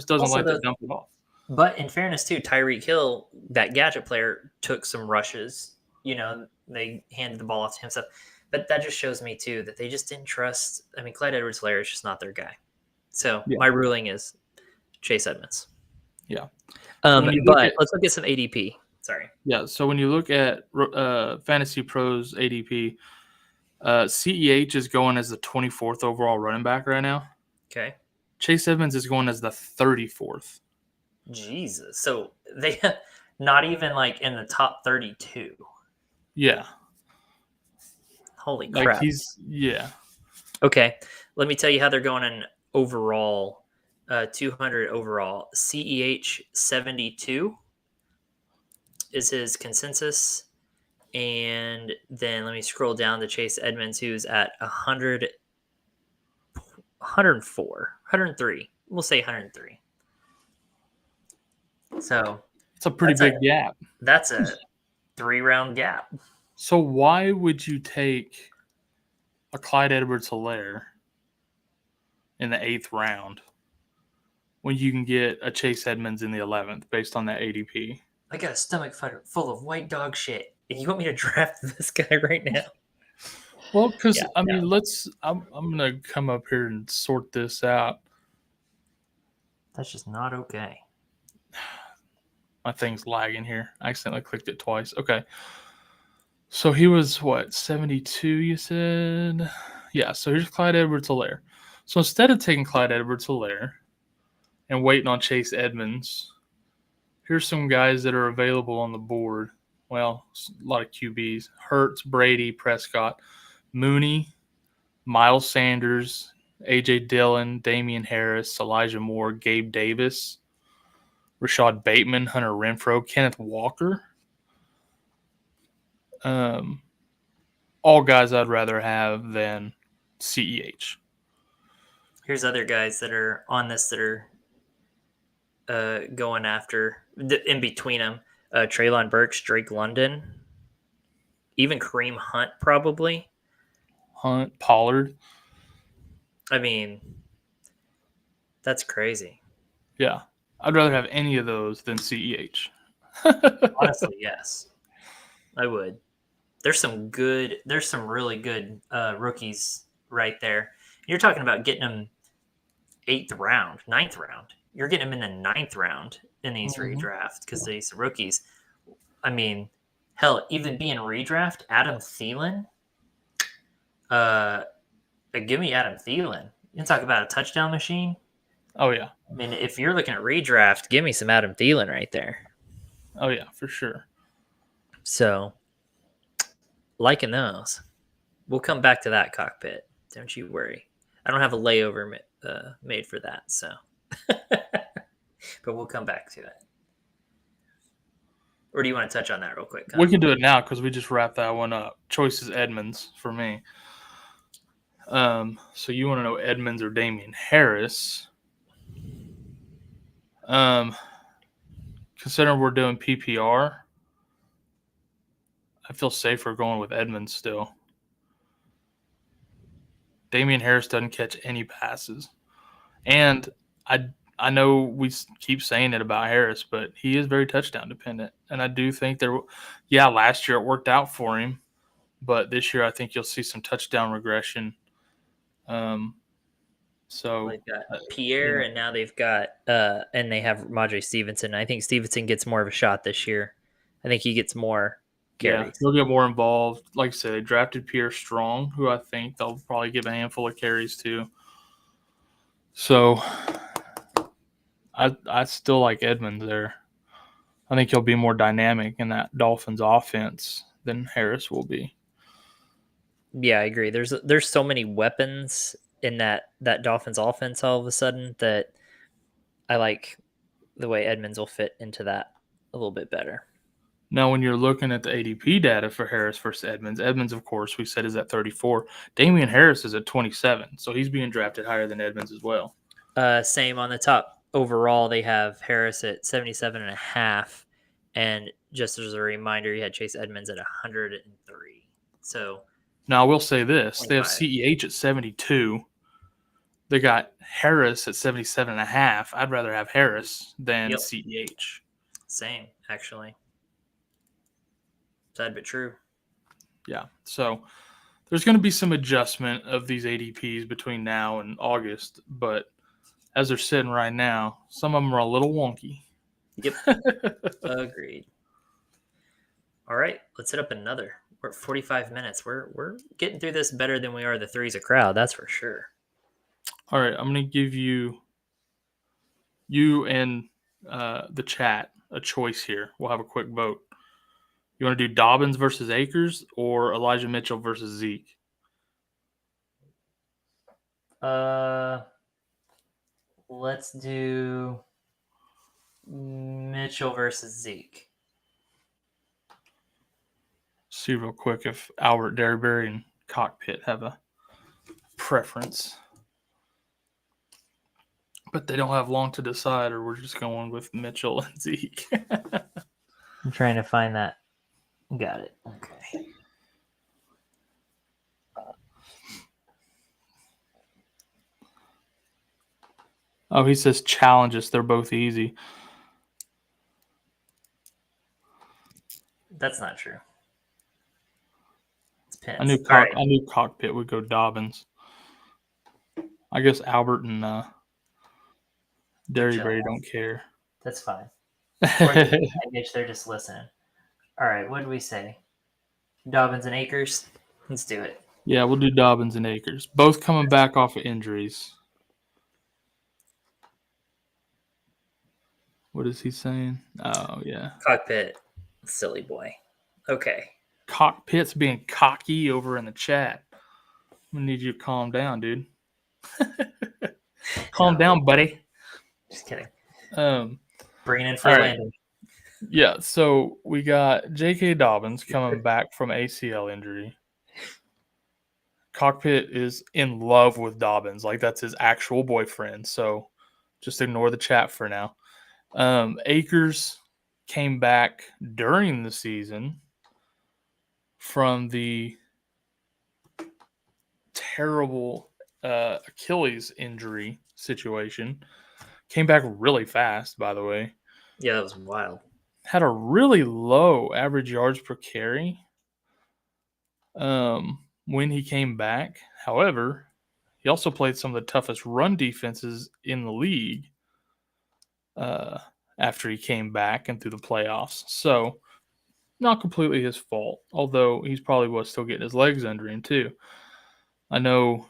dump it off. But in fairness too, Tyreek Hill, that gadget player, took some rushes. They handed the ball off to him stuff. But that just shows me too that they just didn't trust. I mean, Clyde Edwards-Helaire is just not their guy. So my ruling is Chase Edmonds. Yeah. But let's look at some ADP. Sorry. Yeah. So when you look at Fantasy Pros ADP, CEH is going as the 24th overall running back right now. Okay. Chase Edmonds is going as the 34th. Jesus. So they not even like in the top 32. Yeah. Holy crap. Okay. Let me tell you how they're going in overall, 200 overall. CEH 72 is his consensus. And then let me scroll down to Chase Edmonds, who's at 104, 103. We'll say 103. So It's a pretty big gap. That's a 3-round gap. So why would you take a Clyde Edwards-Helaire in the 8th round when you can get a Chase Edmonds in the 11th based on that ADP? I got a stomach full of white dog shit, and you want me to draft this guy right now? Well, because I'm gonna come up here and sort this out. That's just not okay. My thing's lagging here. I accidentally clicked it twice. Okay. So he was what, 72, you said? Yeah, so here's Clyde Edwards-Helaire. So instead of taking Clyde Edwards-Helaire and waiting on Chase Edmonds, here's some guys that are available on the board. Well, a lot of QBs. Hurts, Brady, Prescott, Mooney, Miles Sanders, A.J. Dillon, Damian Harris, Elijah Moore, Gabe Davis, Rashad Bateman, Hunter Renfrow, Kenneth Walker. All guys I'd rather have than CEH. Here's other guys that are on this that are going after, in between them, Treylon Burks, Drake London, even Kareem Hunt probably. Hunt, Pollard. I mean, that's crazy. Yeah. I'd rather have any of those than CEH. Honestly, yes. I would. There's some really good rookies right there. You're talking about getting them 8th round, 9th round. You're getting them in the 9th round in these redrafts because these rookies. I mean, hell, even being redraft, Adam Thielen. Give me Adam Thielen. You can talk about a touchdown machine. Oh, yeah. I mean, if you're looking at redraft, give me some Adam Thielen right there. Oh, yeah, for sure. So, liking those. We'll come back to that cockpit. Don't you worry. I don't have a layover made for that, so. But we'll come back to it. Or do you want to touch on that real quick? We can do it now because we just wrapped that one up. Choice is Edmonds for me. So you want to know Edmonds or Damian Harris? Considering we're doing PPR, I feel safer going with Edmonds still. Damian Harris doesn't catch any passes. And I know we keep saying it about Harris, but he is very touchdown dependent. And I do think last year it worked out for him, but this year I think you'll see some touchdown regression. So they've got Pierre, and now they've got and they have Ramondre Stevenson. I think Stevenson gets more of a shot this year. I think he gets more carries. Yeah, he'll get more involved. Like I said, they drafted Pierre Strong, who I think they'll probably give a handful of carries to. So I still like Edmonds there. I think he'll be more dynamic in that Dolphins offense than Harris will be. Yeah, I agree. There's so many weapons in that Dolphins offense all of a sudden that I like the way Edmonds will fit into that a little bit better. Now, when you're looking at the ADP data for Harris versus Edmonds, of course, we said is at 34. Damian Harris is at 27, so he's being drafted higher than Edmonds as well. Same on the top. Overall, they have Harris at 77.5, and just as a reminder, you had Chase Edmonds at 103. So now I will say this: 25. They have CEH at 72. They got Harris at 77.5. I'd rather have Harris than CEH. Same, actually. Sad but true. Yeah. So there's going to be some adjustment of these ADPs between now and August, but as they're sitting right now, some of them are a little wonky. Yep. Agreed. All right, let's hit up another. We're at 45 minutes. We're getting through this better than we are the Threes a Crowd, that's for sure. All right, I'm going to give you and the chat a choice here. We'll have a quick vote. You want to do Dobbins versus Akers or Elijah Mitchell versus Zeke? Let's do Mitchell versus Zeke. See real quick if Albert, Derryberry, and Cockpit have a preference. But they don't have long to decide, or we're just going with Mitchell and Zeke. I'm trying to find that. Got it. Okay. Oh, he says challenges. They're both easy. That's not true. It's pins. I knew Cockpit would go Dobbins. I guess Albert and Derryberry don't care. That's fine. Baggage, they're just listening. All right, what did we say? Dobbins and Akers? Let's do it. Yeah, we'll do Dobbins and Akers. Both coming back off of injuries. What is he saying? Oh, yeah. Cockpit, silly boy. Okay. Cockpit's being cocky over in the chat. I'm going to need you to calm down, dude. Calm down, buddy. Just kidding. Bringing in for a landing. Yeah, so we got J.K. Dobbins coming back from ACL injury. Cockpit is in love with Dobbins. Like, that's his actual boyfriend. So just ignore the chat for now. Akers came back during the season from the terrible Achilles injury situation. Came back really fast, by the way. Yeah, that was wild. Had a really low average yards per carry when he came back. However, he also played some of the toughest run defenses in the league after he came back and through the playoffs. So, not completely his fault, although he's probably was still getting his legs under him too. I know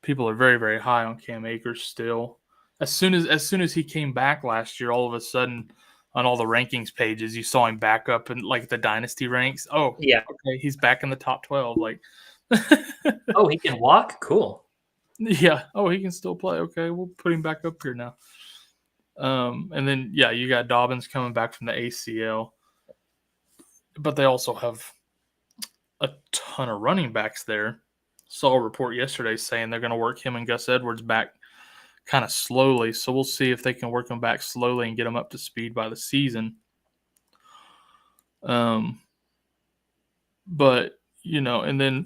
people are very, very high on Cam Akers still. As soon as he came back last year, all of a sudden on all the rankings pages, you saw him back up in like the dynasty ranks. Oh, yeah. Okay, he's back in the top 12. Like, oh, he can walk? Cool. Yeah. Oh, he can still play. Okay, we'll put him back up here now. And then, yeah, you got Dobbins coming back from the ACL. But they also have a ton of running backs there. Saw a report yesterday saying they're going to work him and Gus Edwards back kind of slowly. So we'll see if they can work him back slowly and get him up to speed by the season. But, and then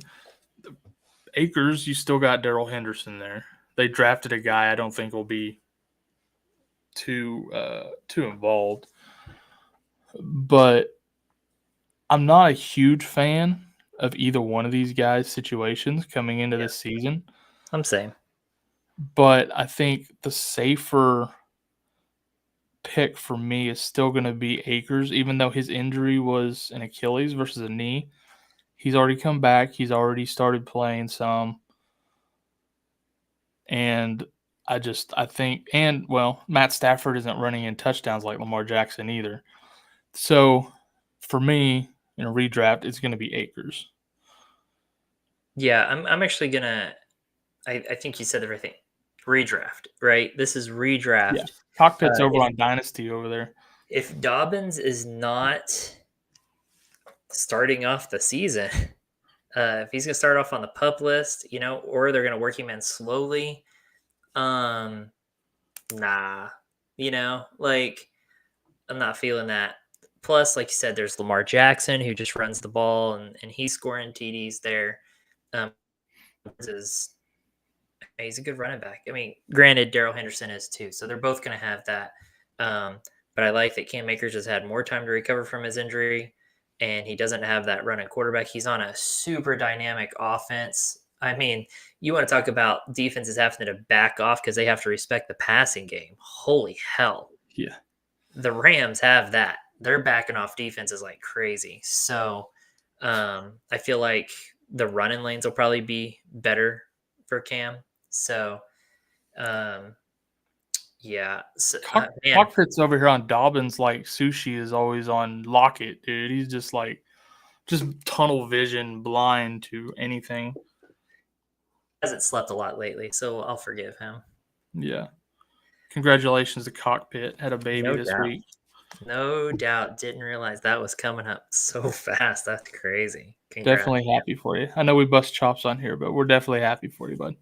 Akers, you still got Darrell Henderson there. They drafted a guy I don't think will be too involved. But I'm not a huge fan of either one of these guys' situations coming into this season. I'm same. But I think the safer pick for me is still going to be Akers, even though his injury was an Achilles versus a knee. He's already come back. He's already started playing some. And I think, Matt Stafford isn't running in touchdowns like Lamar Jackson either. So for me, in a redraft, it's going to be Akers. Yeah, I'm actually going to, I think you said everything. Redraft, right? This is redraft. Yeah. Cockpit's over on Dynasty over there. If Dobbins is not starting off the season, if he's going to start off on the pup list, or they're going to work him in slowly, nah, I'm not feeling that. Plus, like you said, there's Lamar Jackson who just runs the ball and he's scoring TDs there. He's a good running back. I mean, granted, Darrell Henderson is too, so they're both going to have that. But I like that Cam Akers has had more time to recover from his injury, and he doesn't have that running quarterback. He's on a super dynamic offense. I mean, you want to talk about defenses having to back off because they have to respect the passing game. Holy hell. Yeah. The Rams have that. They're backing off defenses like crazy. So I feel like the running lanes will probably be better for Cam. So, yeah. So, Cockpit's over here on Dobbins like Sushi is always on Lockett, dude. He's just tunnel vision, blind to anything. Hasn't slept a lot lately, so I'll forgive him. Yeah. Congratulations to Cockpit. Had a baby this week. No doubt. Didn't realize that was coming up so fast. That's crazy. Congrats. Definitely happy for you. I know we bust chops on here, but we're definitely happy for you, bud.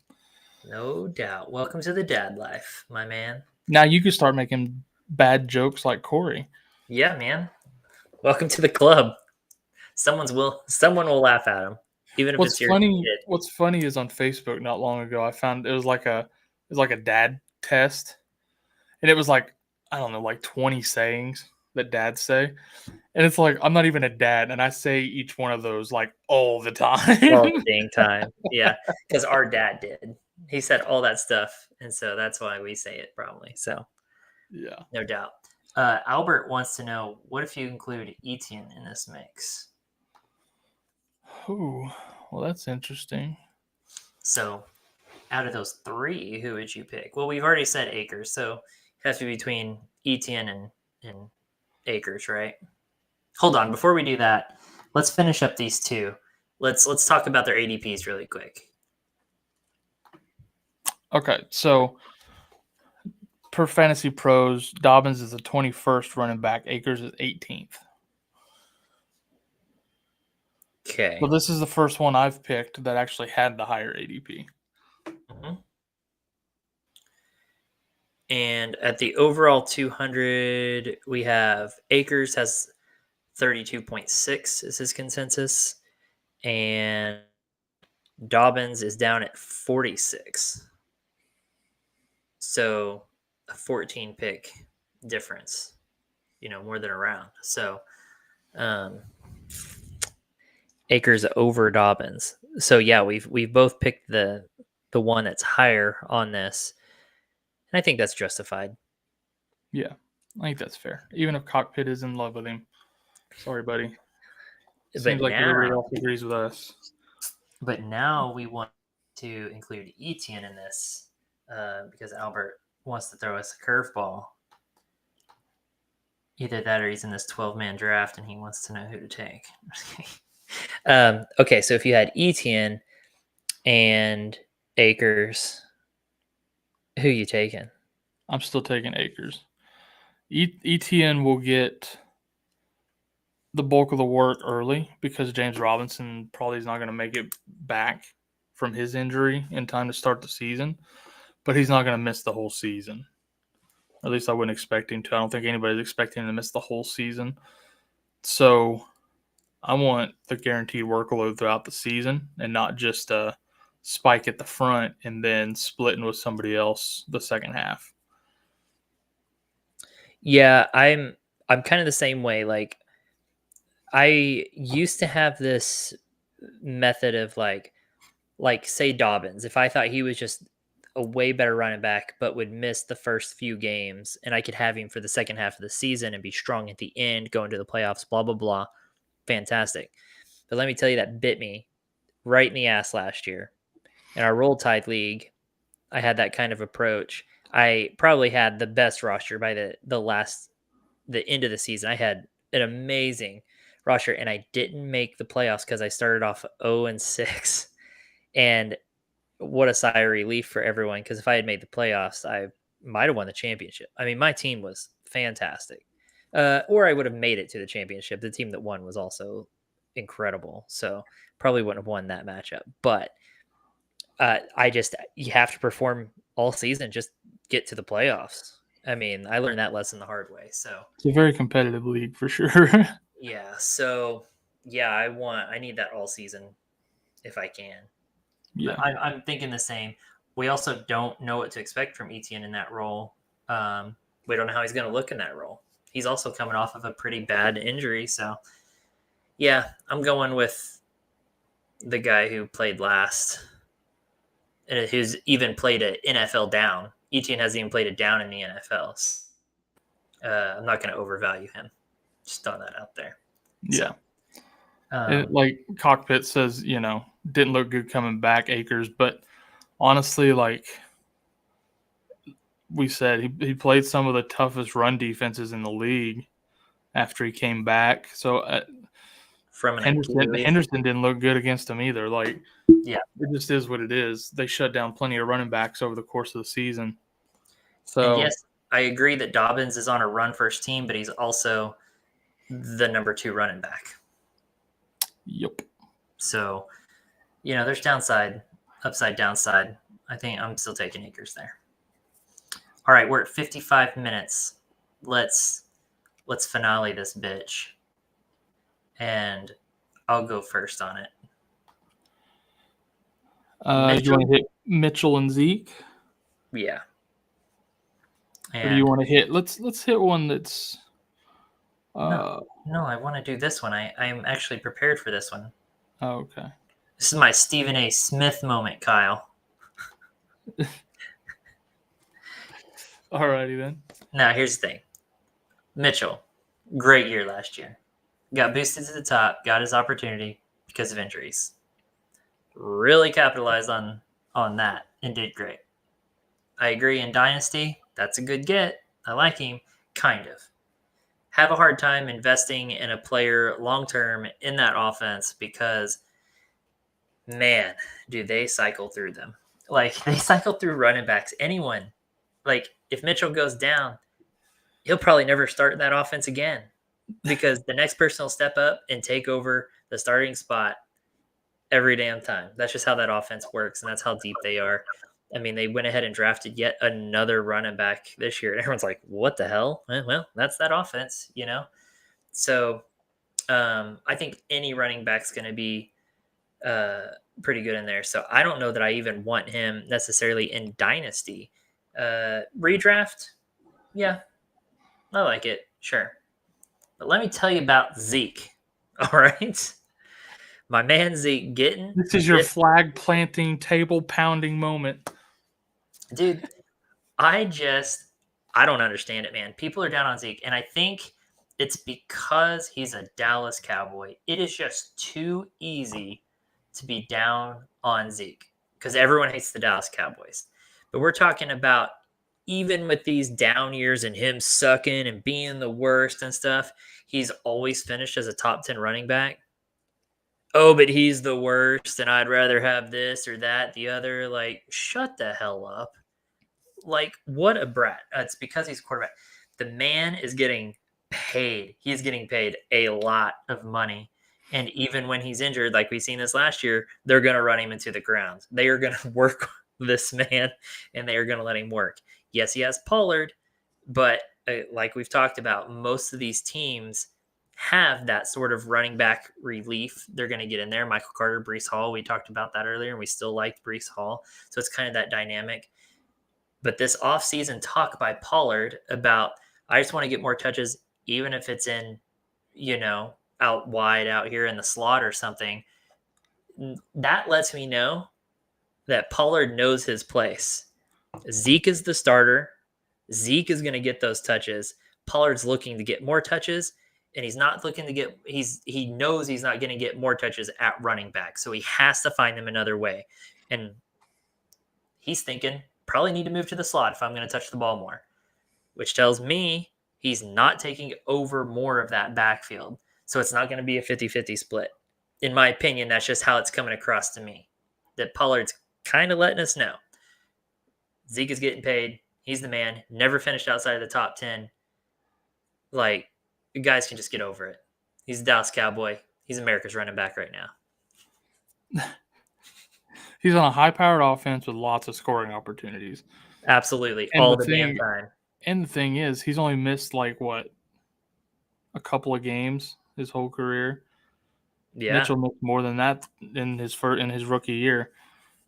No doubt. Welcome to the dad life, my man. Now you can start making bad jokes like Corey. Yeah, man. Welcome to the club. Someone will laugh at him, even if it's your kid. What's funny is on Facebook not long ago I found it was like a dad test, and it was like, I don't know, like 20 sayings that dads say, and it's like I'm not even a dad, and I say each one of those like all the All time. dang time. Yeah, because our dad did. He said all that stuff, and so that's why we say it probably. So Yeah. no doubt. Albert wants to know, what if you include Etienne in this mix? Ooh, well, that's interesting. So out of those three, who would you pick? Well, we've already said Akers, so it has to be between Etienne and Akers, right? Hold on, before we do that, let's finish up these two. Let's talk about their ADPs really quick. Okay, so per Fantasy Pros, Dobbins is the 21st running back. Akers is 18th. Okay. So this is the first one I've picked that actually had the higher ADP. Mm-hmm. And at the overall 200, we have Akers has 32.6 is his consensus, and Dobbins is down at 46. So a 14 pick difference, more than a round. So Akers over Dobbins. So yeah, we've both picked the one that's higher on this. And I think that's justified. Yeah, I think that's fair. Even if Cockpit is in love with him. Sorry, buddy. Seems like everybody else agrees with us. But now we want to include Etienne in this because Albert wants to throw us a curveball. Either that or he's in this 12-man draft and he wants to know who to take. Okay, so if you had Etienne and Akers, who you taking? I'm still taking Akers. Etienne will get the bulk of the work early because James Robinson probably is not going to make it back from his injury in time to start the season, but he's not going to miss the whole season. At least I wouldn't expect him to. I don't think anybody's expecting him to miss the whole season. So I want the guaranteed workload throughout the season and not just a spike at the front and then splitting with somebody else the second half. Yeah, I'm kind of the same way. Like, I used to have this method of like say Dobbins. If I thought he was just a way better running back, but would miss the first few games, and I could have him for the second half of the season and be strong at the end, going to the playoffs, blah blah blah, fantastic. But let me tell you, that bit me right in the ass last year. In our Roll Tide League, I had that kind of approach. I probably had the best roster by the end of the season. I had an amazing roster, and I didn't make the playoffs because I started off 0-6. And what a sigh of relief for everyone, because if I had made the playoffs, I might have won the championship. I mean, my team was fantastic. Or I would have made it to the championship. The team that won was also incredible. So probably wouldn't have won that matchup. But you have to perform all season, just get to the playoffs. I mean, I learned that lesson the hard way. So it's a very competitive league for sure. yeah. So yeah, I need that all season if I can. Yeah. I'm thinking the same. We also don't know what to expect from Etienne in that role. We don't know how he's going to look in that role. He's also coming off of a pretty bad injury. So yeah, I'm going with the guy who played last, and who's even played an NFL down. Etienne hasn't even played it down in the NFL. So, I'm not going to overvalue him. Just throwing that out there. Yeah. So, like Cockpit says, didn't look good coming back, Akers. But honestly, like we said, he played some of the toughest run defenses in the league after he came back. So from Henderson didn't look good against him either. Like, yeah, it just is what it is. They shut down plenty of running backs over the course of the season. So, and yes, I agree that Dobbins is on a run first team, but he's also the number 2 running back. Yep. So, there's downside, upside, downside. I think I'm still taking Akers there. All right, we're at 55 minutes. Let's finale this bitch. And I'll go first on it. Do you want to hit Mitchell and Zeke? Yeah. Or do you want to hit? Let's hit one that's. No, I want to do this one. I'm actually prepared for this one. Oh, okay. This is my Stephen A. Smith moment, Kyle. Alrighty then. Now, here's the thing. Mitchell, great year last year. Got boosted to the top, got his opportunity because of injuries. Really capitalized on that and did great. I agree in Dynasty, that's a good get. I like him, kind of. Have a hard time investing in a player long-term in that offense because, man, do they cycle through them. Like, they cycle through running backs. Anyone. Like, if Mitchell goes down, he'll probably never start in that offense again because the next person will step up and take over the starting spot every damn time. That's just how that offense works, and that's how deep they are. I mean, they went ahead and drafted yet another running back this year, and everyone's like, what the hell? Well, that's that offense, you know? So I think any running back's going to be pretty good in there. So I don't know that I even want him necessarily in Dynasty. Redraft? Yeah, I like it. Sure. But let me tell you about Zeke. All right? My man Zeke getting... This is your flag planting, table pounding moment. Dude, I don't understand it, man. People are down on Zeke, and I think it's because he's a Dallas Cowboy. It is just too easy to be down on Zeke because everyone hates the Dallas Cowboys. But we're talking about even with these down years and him sucking and being the worst and stuff, he's always finished as a top 10 running back. Oh, but he's the worst, and I'd rather have this or that, the other. Like, shut the hell up. Like, what a brat. It's because he's quarterback. The man is getting paid. He's getting paid a lot of money. And even when he's injured, like we've seen this last year, they're going to run him into the ground. They are going to work this man, and they are going to let him work. Yes, he has Pollard, but like we've talked about, most of these teams have that sort of running back relief. They're going to get in there. Michael Carter, Breece Hall, we talked about that earlier, and we still liked Breece Hall. So it's kind of that dynamic. But this offseason talk by Pollard about, I just want to get more touches, even if it's in, out wide out here in the slot or something, that lets me know that Pollard knows his place. Zeke is the starter. Zeke is going to get those touches. Pollard's looking to get more touches, and he's not looking to get, he knows he's not going to get more touches at running back. So he has to find them another way. And he's thinking, probably need to move to the slot if I'm going to touch the ball more, which tells me he's not taking over more of that backfield. So it's not going to be a 50-50 split. In my opinion, that's just how it's coming across to me, that Pollard's kind of letting us know. Zeke is getting paid. He's the man. Never finished outside of the top 10. Like, you guys can just get over it. He's a Dallas Cowboy. He's America's running back right now. He's on a high-powered offense with lots of scoring opportunities. Absolutely. And all the damn time. And the thing is, he's only missed, a couple of games his whole career. Yeah. Mitchell missed more than that in his rookie year.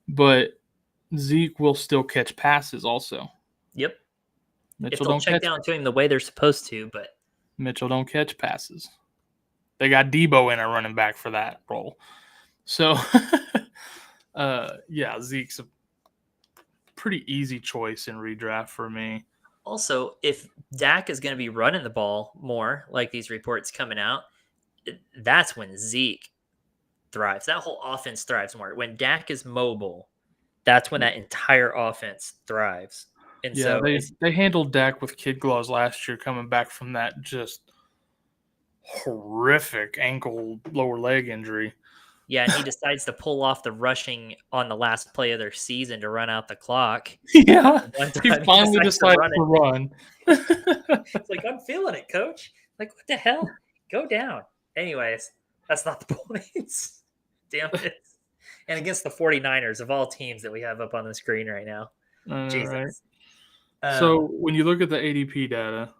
But Zeke will still catch passes also. Yep. Mitchell if they'll check down to him the way they're supposed to, but Mitchell don't catch passes. They got Debo in a running back for that role. So, Zeke's a pretty easy choice in redraft for me. Also, if Dak is going to be running the ball more, like these reports coming out, that's when Zeke thrives. That whole offense thrives more. When Dak is mobile, that's when that entire offense thrives. And so they handled Dak with kid gloves last year, coming back from that just horrific ankle lower leg injury. Yeah, and he decides to pull off the rushing on the last play of their season to run out the clock. Yeah, he finally decided to run. It's like, I'm feeling it, coach. Like, what the hell? Go down. Anyways, that's not the point. Damn it. And against the 49ers of all teams that we have up on the screen right now. Jesus. Right. So when you look at the ADP data,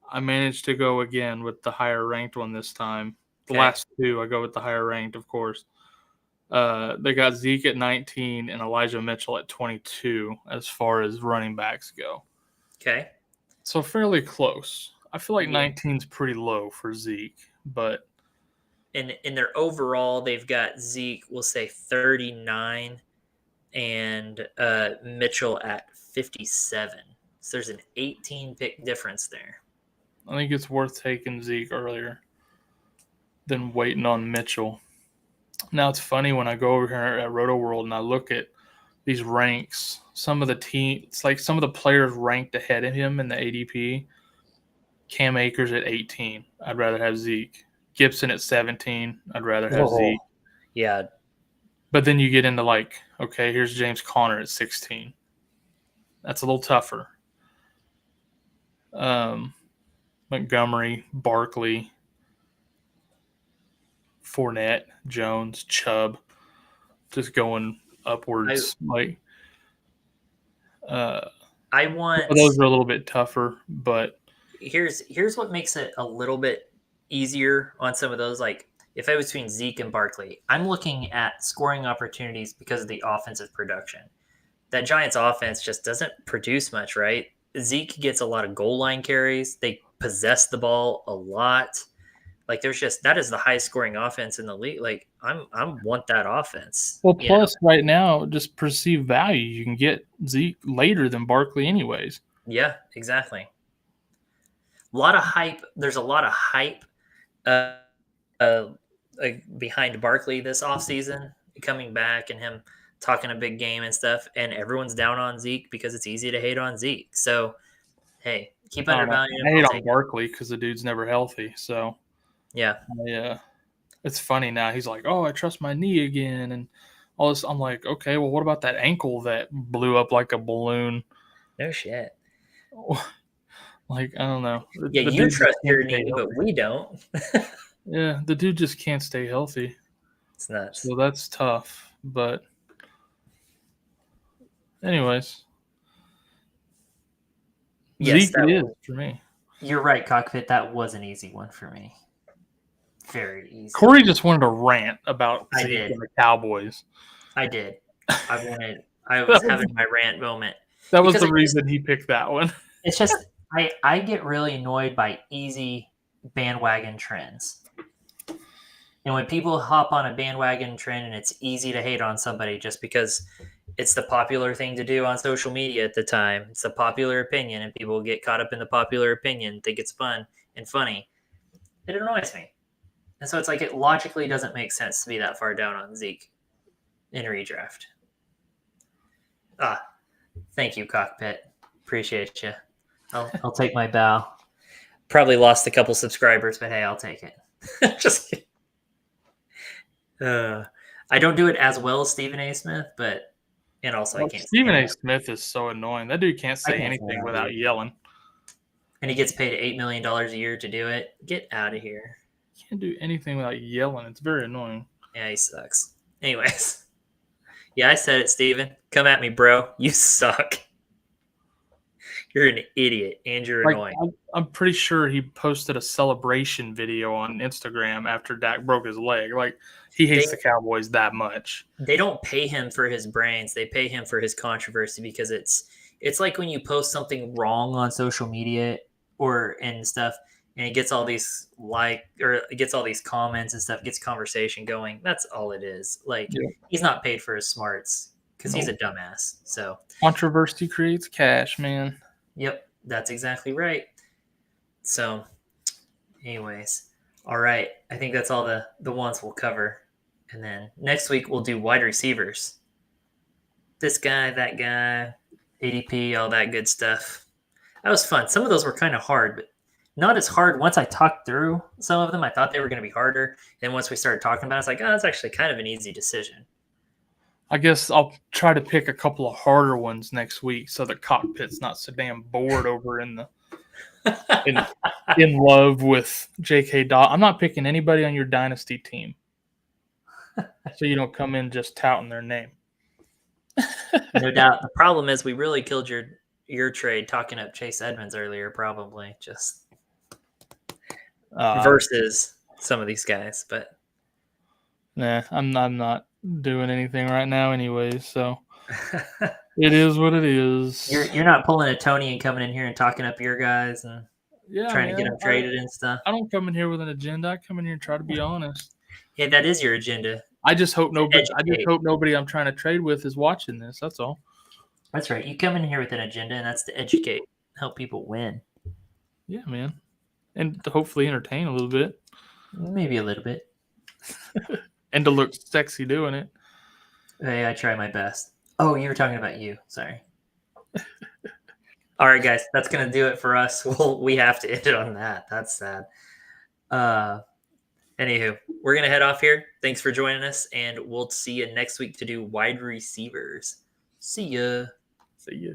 I managed to go again with the higher ranked one this time. The last two, I go with the higher ranked, of course. They got Zeke at 19 and Elijah Mitchell at 22 as far as running backs go. Okay. So fairly close. I feel like 19 is pretty low for Zeke, but in their overall, they've got Zeke, we'll say 39, and Mitchell at 57. So there's an 18 pick difference there. I think it's worth taking Zeke earlier than waiting on Mitchell. Now it's funny when I go over here at Roto World and I look at these ranks. Some of the teams, like some of the players ranked ahead of him in the ADP. Cam Akers at 18. I'd rather have Zeke. Gibson at 17. I'd rather have Zeke. Yeah. But then you get into like, okay, here's James Conner at 16. That's a little tougher. Montgomery, Barkley, Fournette, Jones, Chubb, just going upwards. I want those are a little bit tougher, but here's what makes it a little bit easier on some of those. Like if I was between Zeke and Barkley, I'm looking at scoring opportunities because of the offensive production. That Giants offense just doesn't produce much, right? Zeke gets a lot of goal line carries. They possess the ball a lot. Like there's just that is the highest scoring offense in the league. Like I want that offense. Well, plus right now, just perceived value, you can get Zeke later than Barkley, anyways. Yeah, exactly. A lot of hype. There's a lot of hype behind Barkley this offseason, coming back and him talking a big game and stuff. And everyone's down on Zeke because it's easy to hate on Zeke. So, hey, keep undervaluing him. I hate on Barkley because the dude's never healthy. So, yeah. It's funny now. He's like, oh, I trust my knee again. And all this. I'm like, okay, well, what about that ankle that blew up like a balloon? No shit. Like, I don't know. Yeah, you trust your knee, but we don't. Yeah, the dude just can't stay healthy. It's nuts. So that's tough. But anyways. Yes, Zeke is for me. You're right, Cockpit. That was an easy one for me. Very easy. Corey just wanted to rant about Zeke and the Cowboys. I did. I was having my rant moment. That was the reason he picked that one. It's just I get really annoyed by easy bandwagon trends. And when people hop on a bandwagon trend and it's easy to hate on somebody just because it's the popular thing to do on social media at the time. It's a popular opinion and people get caught up in the popular opinion, think it's fun and funny. It annoys me. And so it's like it logically doesn't make sense to be that far down on Zeke in redraft. Thank you, Cockpit. Appreciate you. I'll take my bow. Probably lost a couple subscribers, but hey, I'll take it. Just kidding. I don't do it as well as Stephen A. Smith, and also I can't. Stephen A. Smith is so annoying. That dude can't say anything without yelling. And he gets paid $8 million a year to do it. Get out of here. He can't do anything without yelling. It's very annoying. Yeah, he sucks. Anyways. Yeah, I said it, Steven. Come at me, bro. You suck. You're an idiot, and you're annoying. I'm pretty sure he posted a celebration video on Instagram after Dak broke his leg. Like, he hates the Cowboys that much. They don't pay him for his brains. They pay him for his controversy because it's like when you post something wrong on social media and stuff, and it gets all these it gets all these comments and stuff, gets conversation going. That's all it is. Like, he's not paid for his smarts because he's a dumbass. So controversy creates cash, man. Yep, that's exactly right. So, anyways, all right. I think that's all the ones we'll cover. And then next week we'll do wide receivers. This guy, that guy, ADP, all that good stuff. That was fun. Some of those were kind of hard, but not as hard. Once I talked through some of them, I thought they were going to be harder. And once we started talking about it, it's like, that's actually kind of an easy decision. I guess I'll try to pick a couple of harder ones next week so the Cockpit's not so damn bored over in love with J.K. I'm not picking anybody on your dynasty team. So you don't come in just touting their name. No doubt. The problem is we really killed your your trade talking up Chase Edmonds earlier, probably just Uh, versus some of these guys. But nah, I'm not doing anything right now, anyways. So it is what it is. you're not pulling a Tony and coming in here and talking up your guys and trying to get them traded and stuff. I don't come in here with an agenda. I come in here and try to be honest. Yeah, that is your agenda. I just hope nobody. I just Educate. hope nobody I'm trying to trade with is watching this. That's all. That's right. You come in here with an agenda, and that's to educate, help people win. Yeah, man, and to hopefully entertain a little bit, Maybe a little bit. and to look sexy doing it. Hey, I try my best. Oh, you were talking about you. Sorry. All right, guys, that's gonna do it for us. We have to end it on that. That's sad. Anywho, we're gonna head off here. Thanks for joining us, and we'll see you next week to do wide receivers. See ya. See ya.